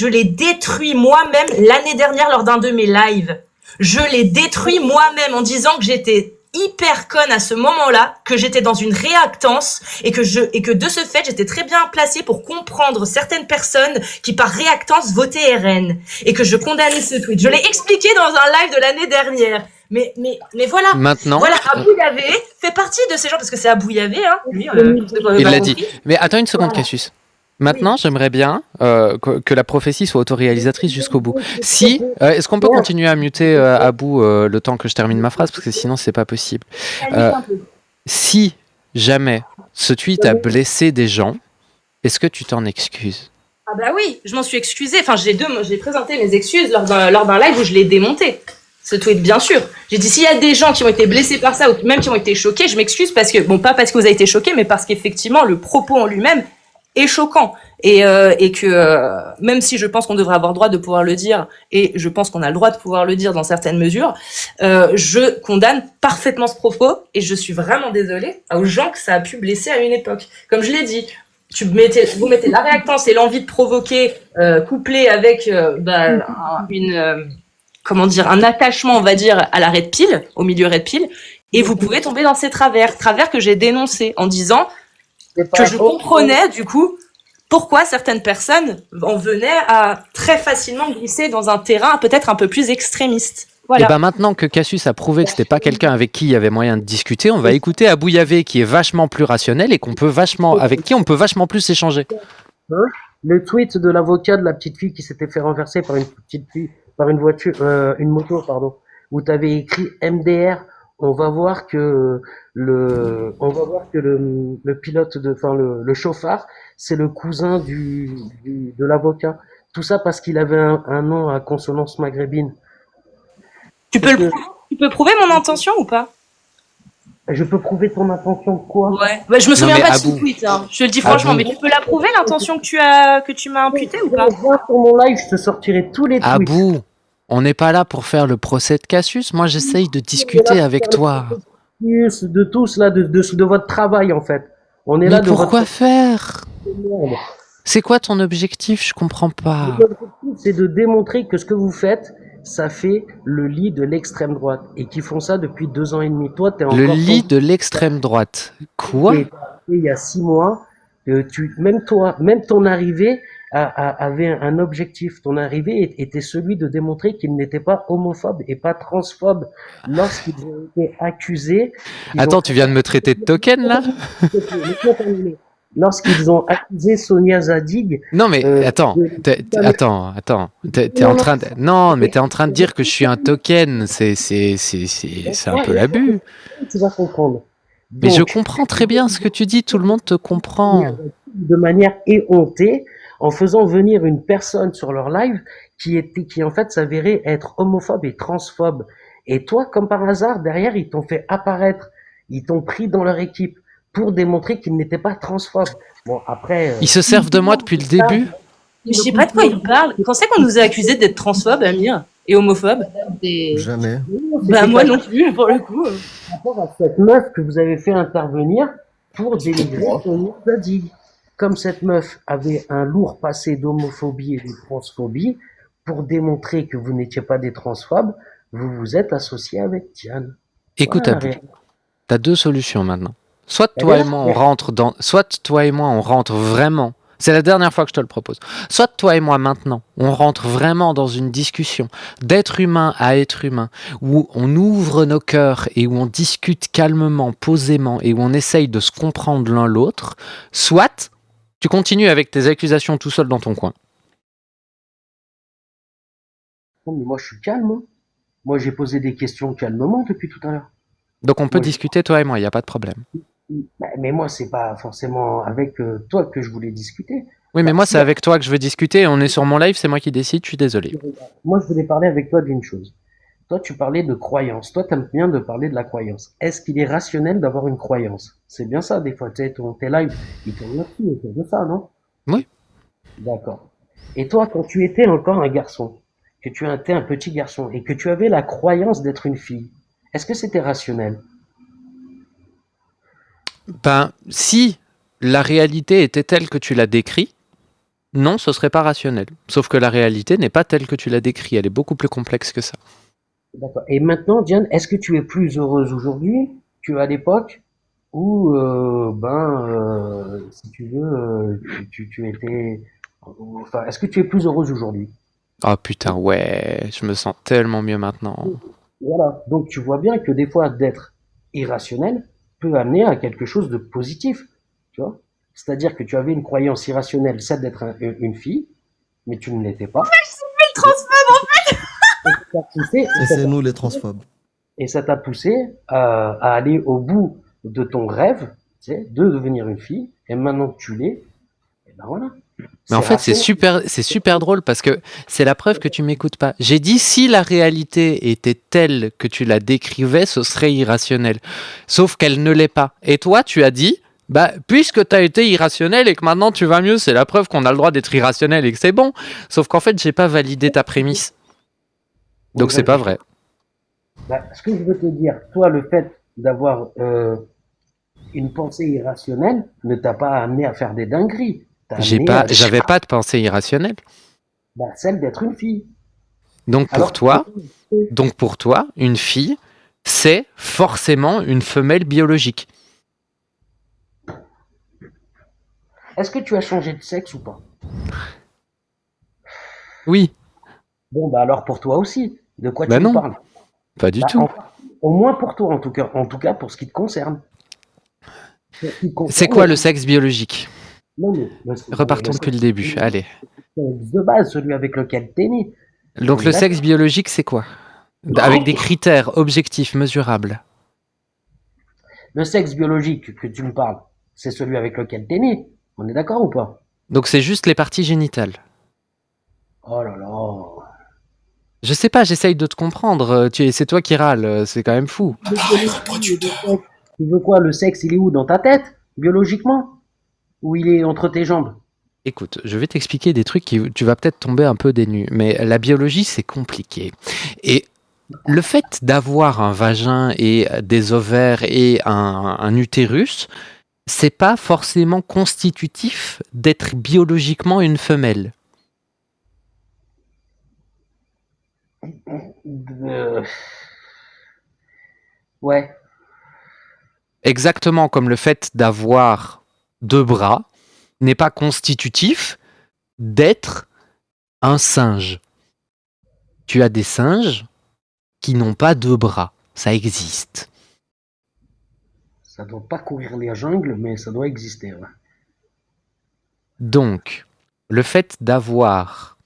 l'ai détruit moi-même l'année dernière lors d'un de mes lives. Je l'ai détruit moi-même en disant que j'étais hyper conne à ce moment-là, que j'étais dans une réactance et que de ce fait, j'étais très bien placée pour comprendre certaines personnes qui par réactance votaient RN et que je condamnais ce tweet. Je l'ai expliqué dans un live de l'année dernière. Mais voilà. Maintenant, Voilà, Abou Yavé fait partie de ces gens parce que c'est Abou Yavé, hein. Lui, il l'a dit. Mais attends une seconde, Cassius. Maintenant, j'aimerais bien que la prophétie soit autoréalisatrice jusqu'au bout. Si, est-ce qu'on peut continuer à muter Abou le temps que je termine ma phrase, parce que sinon c'est pas possible. Si jamais ce tweet a blessé des gens, est-ce que tu t'en excuses? Ah bah oui, je m'en suis excusée. Enfin, j'ai présenté mes excuses lors d'un live où je l'ai démonté. Ce tweet, bien sûr. J'ai dit, s'il y a des gens qui ont été blessés par ça, ou même qui ont été choqués, je m'excuse parce que, bon, pas parce que vous avez été choqués, mais parce qu'effectivement, le propos en lui-même est choquant. Et que, même si je pense qu'on devrait avoir le droit de pouvoir le dire, et je pense qu'on a le droit de pouvoir le dire dans certaines mesures, je condamne parfaitement ce propos, et je suis vraiment désolée aux gens que ça a pu blesser à une époque. Comme je l'ai dit, vous mettez la réactance et l'envie de provoquer, couplé avec, un attachement, on va dire, à la red pill, au milieu red pill, et vous pouvez tomber dans ces travers que j'ai dénoncés en disant que je comprenais, du coup, pourquoi certaines personnes en venaient à très facilement glisser dans un terrain peut-être un peu plus extrémiste. Voilà. Et ben maintenant que Cassius a prouvé que c'était pas quelqu'un avec qui il y avait moyen de discuter, on va écouter Abou Yavé qui est vachement plus rationnel et avec qui on peut vachement plus échanger. Le tweet de l'avocat de la petite fille qui s'était fait renverser par une voiture, une moto, pardon, où tu avais écrit MDR. On va voir que le pilote le chauffard, c'est le cousin de l'avocat. Tout ça parce qu'il avait un nom à consonance maghrébine. Tu peux prouver mon intention ou pas? Je peux prouver ton intention de quoi? Ouais. Bah, je me souviens mais pas de ce Abou. tweet, hein. Je te le dis franchement, Abou. mais tu peux la prouver l'intention que tu m'as imputée ou pas? Viens sur mon live, je te sortirai tous les tweets. Abou, on n'est pas là pour faire le procès de Cassius. Moi, j'essaye de discuter avec toi. De tous là, de votre travail en fait. On est Mais là de pourquoi votre faire? merde. C'est quoi ton objectif? Je comprends pas. L'objectif, c'est de démontrer que ce que vous faites, ça fait le lit de l'extrême droite et qu'ils font ça depuis 2 ans et demi. Toi, t'es encore Le lit de l'extrême droite. Quoi? Et il y a 6 mois, même toi, même ton arrivée avait un objectif. Ton arrivée était celui de démontrer qu'ils n'étaient pas homophobes et pas transphobes lorsqu'ils ont été accusés. Attends, tu viens de me traiter de token là? Laisse-moi terminer. Lorsqu'ils ont accusé Sonia Zadig. Non mais attends, attends, t'es en train de... Non, mais t'es en train de dire que je suis un token, c'est un peu l'abus. Tu vas comprendre. Mais je comprends très bien ce que tu dis, tout le monde te comprend. De manière éhontée, en faisant venir une personne sur leur live qui en fait s'avérait être homophobe et transphobe. Et toi, comme par hasard, derrière, ils t'ont fait apparaître, ils t'ont pris dans leur équipe pour démontrer qu'ils n'étaient pas transphobes. Bon, après... Ils se servent de moi depuis le début? Je sais pas de quoi il parle. Quand c'est qu'on nous a accusés d'être transphobes, Amir, et homophobes? Jamais. Bah moi non plus, pour le coup. Par rapport à cette meuf que vous avez fait intervenir pour dénigrer Sonia Zadig. Comme cette meuf avait un lourd passé d'homophobie et de transphobie, pour démontrer que vous n'étiez pas des transphobes, vous vous êtes associé avec Diane. Écoute, Voilà, Abou, t'as deux solutions maintenant. Soit toi et moi on rentre vraiment. C'est la dernière fois que je te le propose. Soit toi et moi maintenant, on rentre vraiment dans une discussion d'être humain à être humain, où on ouvre nos cœurs et où on discute calmement, posément, et où on essaye de se comprendre l'un l'autre. Soit tu continues avec tes accusations tout seul dans ton coin. Non, mais moi je suis calme. Hein. Moi j'ai posé des questions calmement depuis tout à l'heure. Donc on peut Moi, discuter toi et moi, il n'y a pas de problème. Mais moi c'est pas forcément avec toi que je voulais discuter. Oui, mais Bah, moi si- c'est avec toi que je veux discuter, on est sur mon live, c'est moi qui décide, je suis désolé. Moi je voulais parler avec toi d'une chose. Toi tu parlais de croyance. Toi t'aimes bien de parler de la croyance. Est-ce qu'il est rationnel d'avoir une croyance? C'est bien ça des fois. Tu sais, tes lives, ils tournent là-dessus autour de ça, non? Oui. D'accord. Et toi, quand tu étais encore un garçon, que tu étais un petit garçon et que tu avais la croyance d'être une fille, est-ce que c'était rationnel? Ben, si la réalité était telle que tu l'as décrit, non, ce serait pas rationnel. Sauf que la réalité n'est pas telle que tu l'as décrit, elle est beaucoup plus complexe que ça. D'accord. Et maintenant, Diane, est-ce que tu es plus heureuse aujourd'hui qu'à l'époque où, si tu veux, tu étais... Enfin, est-ce que tu es plus heureuse aujourd'hui? Oh putain, ouais, je me sens tellement mieux maintenant. Voilà. Donc tu vois bien que des fois, d'être irrationnel peut amener à quelque chose de positif. Tu vois? C'est-à-dire que tu avais une croyance irrationnelle, celle d'être une fille, mais tu ne l'étais pas. Le transphobe. Et ça t'a poussé, Et c'est nous les transphobes. et ça t'a poussé à aller au bout de ton rêve, tu sais, de devenir une fille. Et maintenant que tu l'es, et ben voilà. Mais en fait, rationnel. c'est super drôle parce que c'est la preuve que tu m'écoutes pas. J'ai dit si la réalité était telle que tu la décrivais, ce serait irrationnel. Sauf qu'elle ne l'est pas. Et toi, tu as dit, bah, puisque tu as été irrationnel et que maintenant tu vas mieux, c'est la preuve qu'on a le droit d'être irrationnel et que c'est bon. Sauf qu'en fait, j'ai pas validé ta prémisse. Donc c'est pas vrai. Bah, ce que je veux te dire, toi, le fait d'avoir une pensée irrationnelle ne t'a pas amené à faire des dingueries. T'as amené J'avais pas de pensée irrationnelle. celle d'être une fille. Donc Alors, pour toi, une fille, c'est forcément une femelle biologique. est-ce que tu as changé de sexe ou pas? Oui, Bon, bah alors pour toi aussi. De quoi Bah tu non. me parles? pas du Bah, tout. au moins pour toi, en tout cas pour ce qui te concerne. Pour ce qui te concerne, C'est quoi le sexe biologique? Non, mais Repartons le depuis le début. Allez. sexe de base, celui avec lequel t'es né. Donc On le est sexe biologique, c'est quoi? Avec des critères objectifs, mesurables. Le sexe biologique que tu me parles, c'est celui avec lequel t'es né. On est d'accord ou pas? Donc c'est juste les parties génitales. Oh là là. Je sais pas, j'essaye de te comprendre. C'est toi qui râles, c'est quand même fou. Appareil reproducteur. Tu veux quoi? Le sexe, il est où? Dans ta tête? Biologiquement? Ou il est entre tes jambes? Écoute, je vais t'expliquer des trucs qui tu vas peut-être tomber un peu des nues, mais la biologie, c'est compliqué. Et le fait d'avoir un vagin et des ovaires et un utérus, c'est pas forcément constitutif d'être biologiquement une femelle. Euh, Ouais. Exactement comme le fait d'avoir 2 bras n'est pas constitutif d'être un singe. Tu as des singes qui n'ont pas 2 bras. Ça existe. Ça doit pas courir les jungles, mais ça doit exister. Ouais. Donc, le fait d'avoir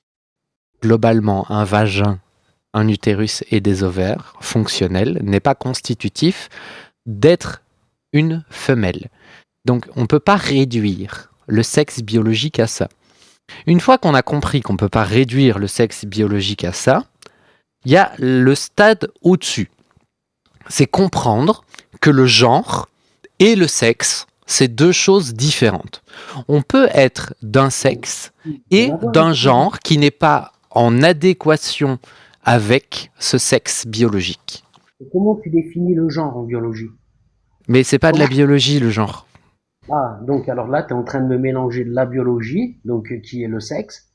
globalement un vagin, un utérus et des ovaires fonctionnels n'est pas constitutif d'être une femelle. Donc, on ne peut pas réduire le sexe biologique à ça. Une fois qu'on a compris qu'on ne peut pas réduire le sexe biologique à ça, il y a le stade au-dessus. C'est comprendre que le genre et le sexe, c'est 2 choses différentes. On peut être d'un sexe et d'un genre qui n'est pas en adéquation avec ce sexe biologique. Et comment tu définis le genre en biologie? Mais c'est pas de la biologie, le genre. Ah, donc alors là, tu es en train de me mélanger de la biologie, donc qui est le sexe,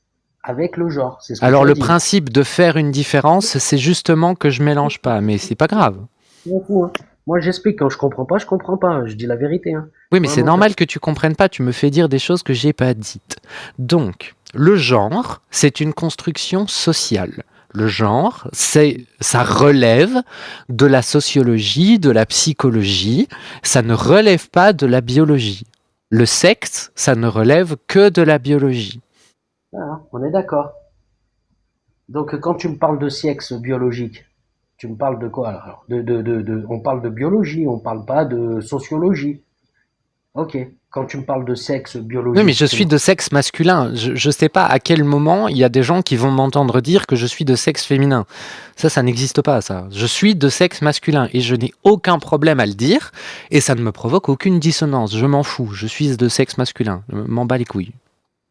avec le genre. C'est ce que Alors tu as le dit. principe de faire une différence, c'est justement que je mélange pas, mais c'est pas grave. Je m'en fous, hein. Moi, j'explique. Quand je comprends pas, je comprends pas. Je dis la vérité. Hein. Oui, mais c'est Vraiment, normal que tu comprennes pas, tu me fais dire des choses que j'ai pas dites. Donc, le genre, c'est une construction sociale. Le genre, ça relève de la sociologie, de la psychologie, ça ne relève pas de la biologie. Le sexe, ça ne relève que de la biologie. Ah, on est d'accord. Donc, quand tu me parles de sexe biologique, tu me parles de quoi alors? On parle de biologie, on parle pas de sociologie. Ok. Quand tu me parles de sexe biologique. Oui, mais je tu suis me- de sexe masculin. Je sais pas à quel moment il y a des gens qui vont m'entendre dire que je suis de sexe féminin. Ça n'existe pas, ça. Je suis de sexe masculin et je n'ai aucun problème à le dire et ça ne me provoque aucune dissonance. Je m'en fous. Je suis de sexe masculin. Je m'en bats les couilles.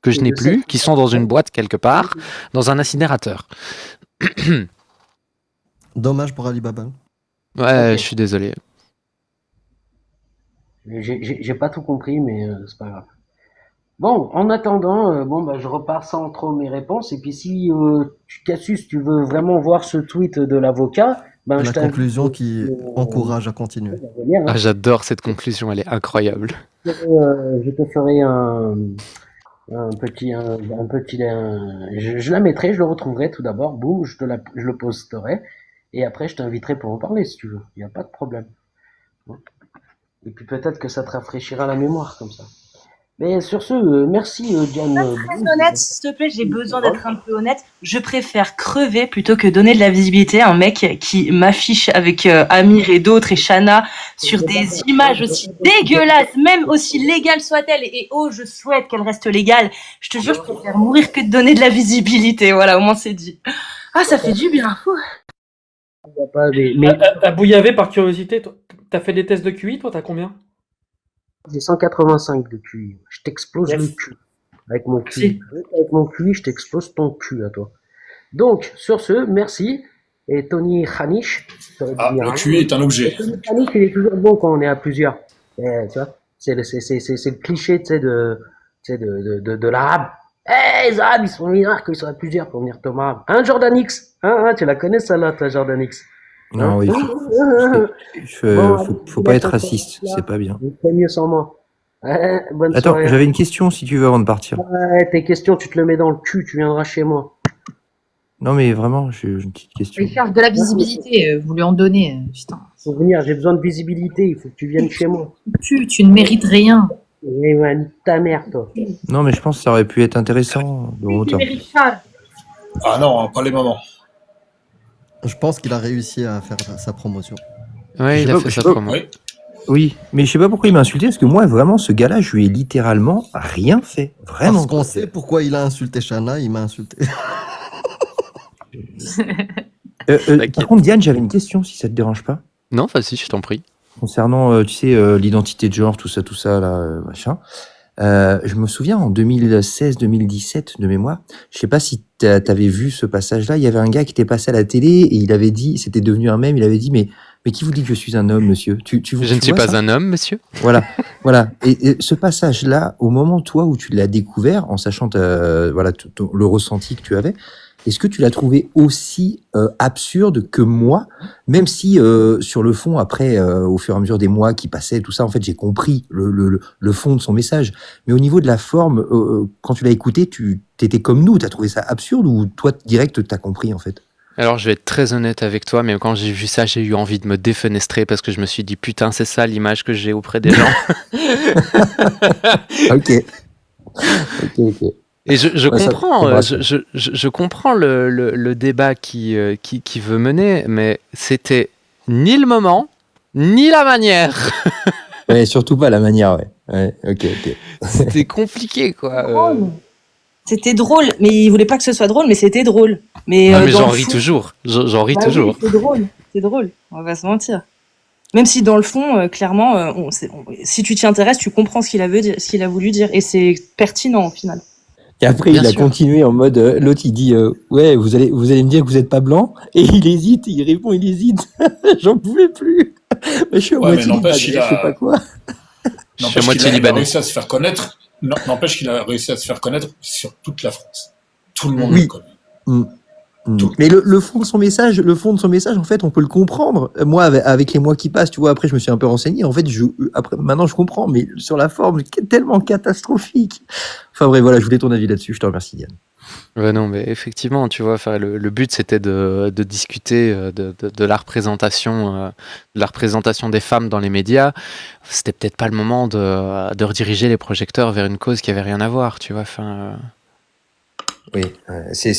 Que je Et n'ai de plus, sexe qui sont dans une boîte quelque part, dans un incinérateur. Dommage pour Alibaba. Ouais, Ok. je suis désolé. J'ai pas tout compris, mais c'est pas grave. Bon, en attendant, je repars sans trop mes réponses. Et puis si Cassius, tu veux vraiment voir ce tweet de l'avocat, je La t'invite conclusion qui encourage à continuer. à venir, hein. Ah, j'adore cette conclusion, elle est incroyable. Je te ferai je la mettrai, je le retrouverai tout d'abord. Boum, je le posterai. Et après, je t'inviterai pour en parler si tu veux. Il n'y a pas de problème. Et puis peut-être que ça te rafraîchira la mémoire comme ça. Mais sur ce, merci Diane. Très honnête, s'il te plaît, j'ai besoin d'être un peu honnête. Je préfère crever plutôt que donner de la visibilité à un mec qui m'affiche avec Amir et d'autres et Shana sur des images aussi dégueulasses, même aussi légales soient-elles. Et oh, je souhaite qu'elles restent légales. Je te jure, je préfère mourir que de donner de la visibilité. Voilà, au moins c'est dit. Ah, ça fait du bien. Ouh. À Bouillavet, par curiosité, t'as fait des tests de QI, toi, t'as combien? J'ai 185 de QI. Je t'explose Yes. le cul. Avec mon QI. Si. Avec mon QI, je t'explose ton cul à toi. Donc, sur ce, merci. Et Tony Khanish. Ah, le QI est un objet. Tony Khanish, il est toujours bon quand on est à plusieurs. Tu vois, c'est le cliché, tu sais, de l'arabe. Les arabes, ils sont mineurs quand ils sont à plusieurs pour venir Thomas. Hein, Jordan X? Tu la connais, celle-là, toi, Jordan X? Non, oui. Faut pas être raciste, c'est pas bien. Il fait mieux sans moi. Bonne Attends, soirée. j'avais une question si tu veux avant de partir. Ouais, tes questions, tu te le mets dans le cul, tu viendras chez moi. Non, mais vraiment, j'ai une petite question. Il cherche de la visibilité, vous lui en donnez. Putain. Faut venir, j'ai besoin de visibilité, il faut que tu viennes chez moi. Tu ne mérites rien. Eh ouais, nique ta mère, toi. Non, mais je pense que ça aurait pu être intéressant de mon temps. Ah non, pas les mamans. Je pense qu'il a réussi à faire sa promotion. Ouais, Je il sais a pas, fait je sa sais pas. promo. Oui. Oui, mais je sais pas pourquoi il m'a insulté, parce que moi, vraiment, ce gars-là, je lui ai littéralement rien fait. Vraiment. Parce qu'on sait pourquoi il a insulté Shana, il m'a insulté. Par contre, Diane, j'avais une question, si ça te dérange pas. Non, vas-y, je t'en prie. concernant, tu sais, l'identité de genre, tout ça, là, machin. Je me souviens en 2016-2017 de mémoire. Je sais pas si t'avais vu ce passage-là. Il y avait un gars qui était passé à la télé et il avait dit, c'était devenu un mème. Il avait dit, mais qui vous dit que je suis un homme, monsieur? Je ne suis pas un homme, monsieur. Voilà, voilà. Et ce passage-là, au moment toi où tu l'as découvert, en sachant voilà le ressenti que tu avais, est-ce que tu l'as trouvé aussi absurde que moi, même si sur le fond, après, au fur et à mesure des mois qui passaient, tout ça, en fait, j'ai compris le fond de son message. Mais au niveau de la forme, quand tu l'as écouté, tu t'étais comme nous, t'as trouvé ça absurde ou toi direct t'as compris en fait? Alors, je vais être très honnête avec toi, mais quand j'ai vu ça, j'ai eu envie de me défenestrer parce que je me suis dit, putain, c'est ça l'image que j'ai auprès des gens. Ok. Ok. Et je Ouais, ça, comprends, c'est vrai. je comprends le débat qui veut mener, mais c'était ni le moment, ni la manière. Ouais, surtout pas la manière, ouais. Ouais, ok. C'était compliqué, quoi. C'était drôle, mais il voulait pas que ce soit drôle, mais c'était drôle. Mais, Ah, mais dans j'en le ris fond- toujours. J'en ris Bah toujours. oui, c'est drôle, on va pas se mentir. Même si dans le fond, clairement, si tu t'y intéresses, tu comprends ce qu'il a voulu dire, et c'est pertinent au final. Et après, Bien il a sûr. continué en mode, l'autre, il dit, ouais, vous allez me dire que vous êtes pas blanc, et il hésite, il répond, il hésite. J'en pouvais plus. Mais je suis à Ouais, mais moitié n'empêche libanais, je sais pas quoi. Je suis à moitié il a libanais. réussi à se faire connaître. N'empêche qu'il a réussi à se faire connaître sur toute la France. Tout le monde Oui. le connaît. Tout. Mais le fond de son message, en fait, on peut le comprendre. Moi, avec les mois qui passent, tu vois, après, je me suis un peu renseigné. En fait, maintenant, je comprends, mais sur la forme, tellement catastrophique. Enfin, bref, voilà, je voulais ton avis là-dessus. Je te remercie, Diane. Ouais, non, mais effectivement, tu vois, enfin, le but c'était de discuter de la représentation, des femmes dans les médias. C'était peut-être pas le moment de rediriger les projecteurs vers une cause qui avait rien à voir, tu vois. Enfin, Oui, c'est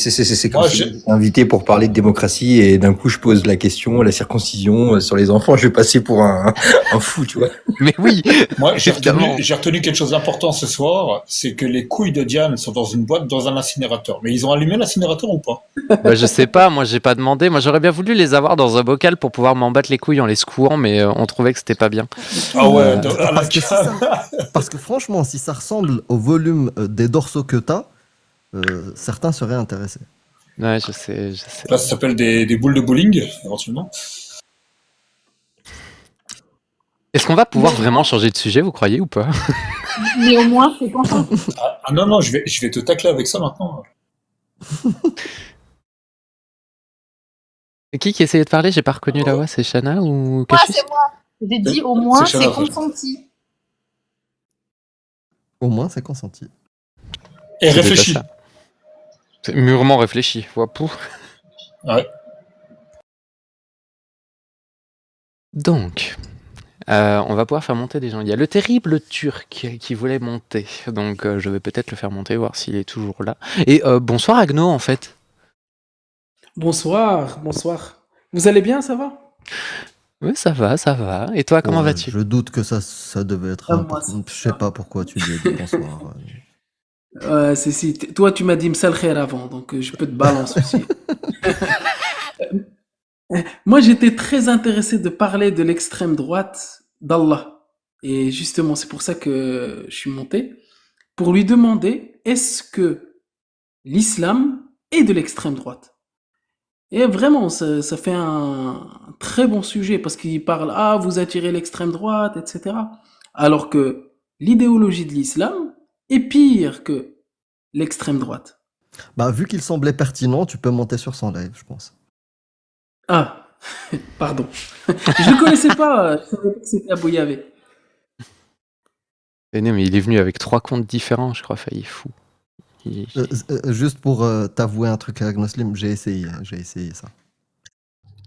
comme Moi, si je- j'étais invité pour parler de démocratie et d'un coup je pose la question, la circoncision sur les enfants, je vais passer pour un fou, tu vois. mais oui, Moi, évidemment. j'ai retenu quelque chose d'important ce soir, c'est que les couilles de Diane sont dans une boîte, dans un incinérateur. Mais ils ont allumé l'incinérateur ou pas? Bah, je sais pas, moi j'ai pas demandé. Moi j'aurais bien voulu les avoir dans un bocal pour pouvoir m'en battre les couilles en les secouant, mais on trouvait que c'était pas bien. Ah ouais, Parce que, parce que franchement, si ça ressemble au volume des dorsaux que t'as, certains seraient intéressés. Ouais, je sais. là, ça s'appelle des boules de bowling, éventuellement. Est-ce qu'on va pouvoir vraiment changer de sujet, vous croyez ou pas? Mais au moins, c'est content. Ah non, je vais te tacler avec ça maintenant. Qui essayait de parler? J'ai pas reconnu la voix, c'est Shana ou Moi, Cassius? c'est moi. J'ai dit au moins, C'est c'est Shana. consenti. Au moins, c'est consenti. Et C'était réfléchis. pas ça. C'est mûrement réfléchi. Wapou. Ouais. Donc, on va pouvoir faire monter des gens. Il y a le terrible Turc qui voulait monter. Donc, je vais peut-être le faire monter, voir s'il est toujours là. Et bonsoir Agno, en fait. Bonsoir. Vous allez bien, ça va? Oui, ça va, ça va. Et toi, comment vas-tu? Je doute que ça devait être moi, important. Je sais pas pourquoi tu lui as dit bonsoir. Si. Toi, tu m'as dit Msal Khair avant, donc je peux te balancer aussi. Moi, j'étais très intéressé de parler de l'extrême droite d'Allah. Et justement, c'est pour ça que je suis monté. Pour lui demander, est-ce que l'islam est de l'extrême droite? Et vraiment, ça fait un très bon sujet parce qu'il parle, ah, vous attirez l'extrême droite, etc. Alors que l'idéologie de l'islam est pire que l'extrême droite. Bah, vu qu'il semblait pertinent, tu peux monter sur son live, je pense. Ah, pardon. Je ne le connaissais pas, je savais pas que c'était Abou Yavé. Mais non, mais il est venu avec 3 comptes différents, je crois. Enfin, il est fou. Juste pour t'avouer un truc à Agnoslim, j'ai essayé ça.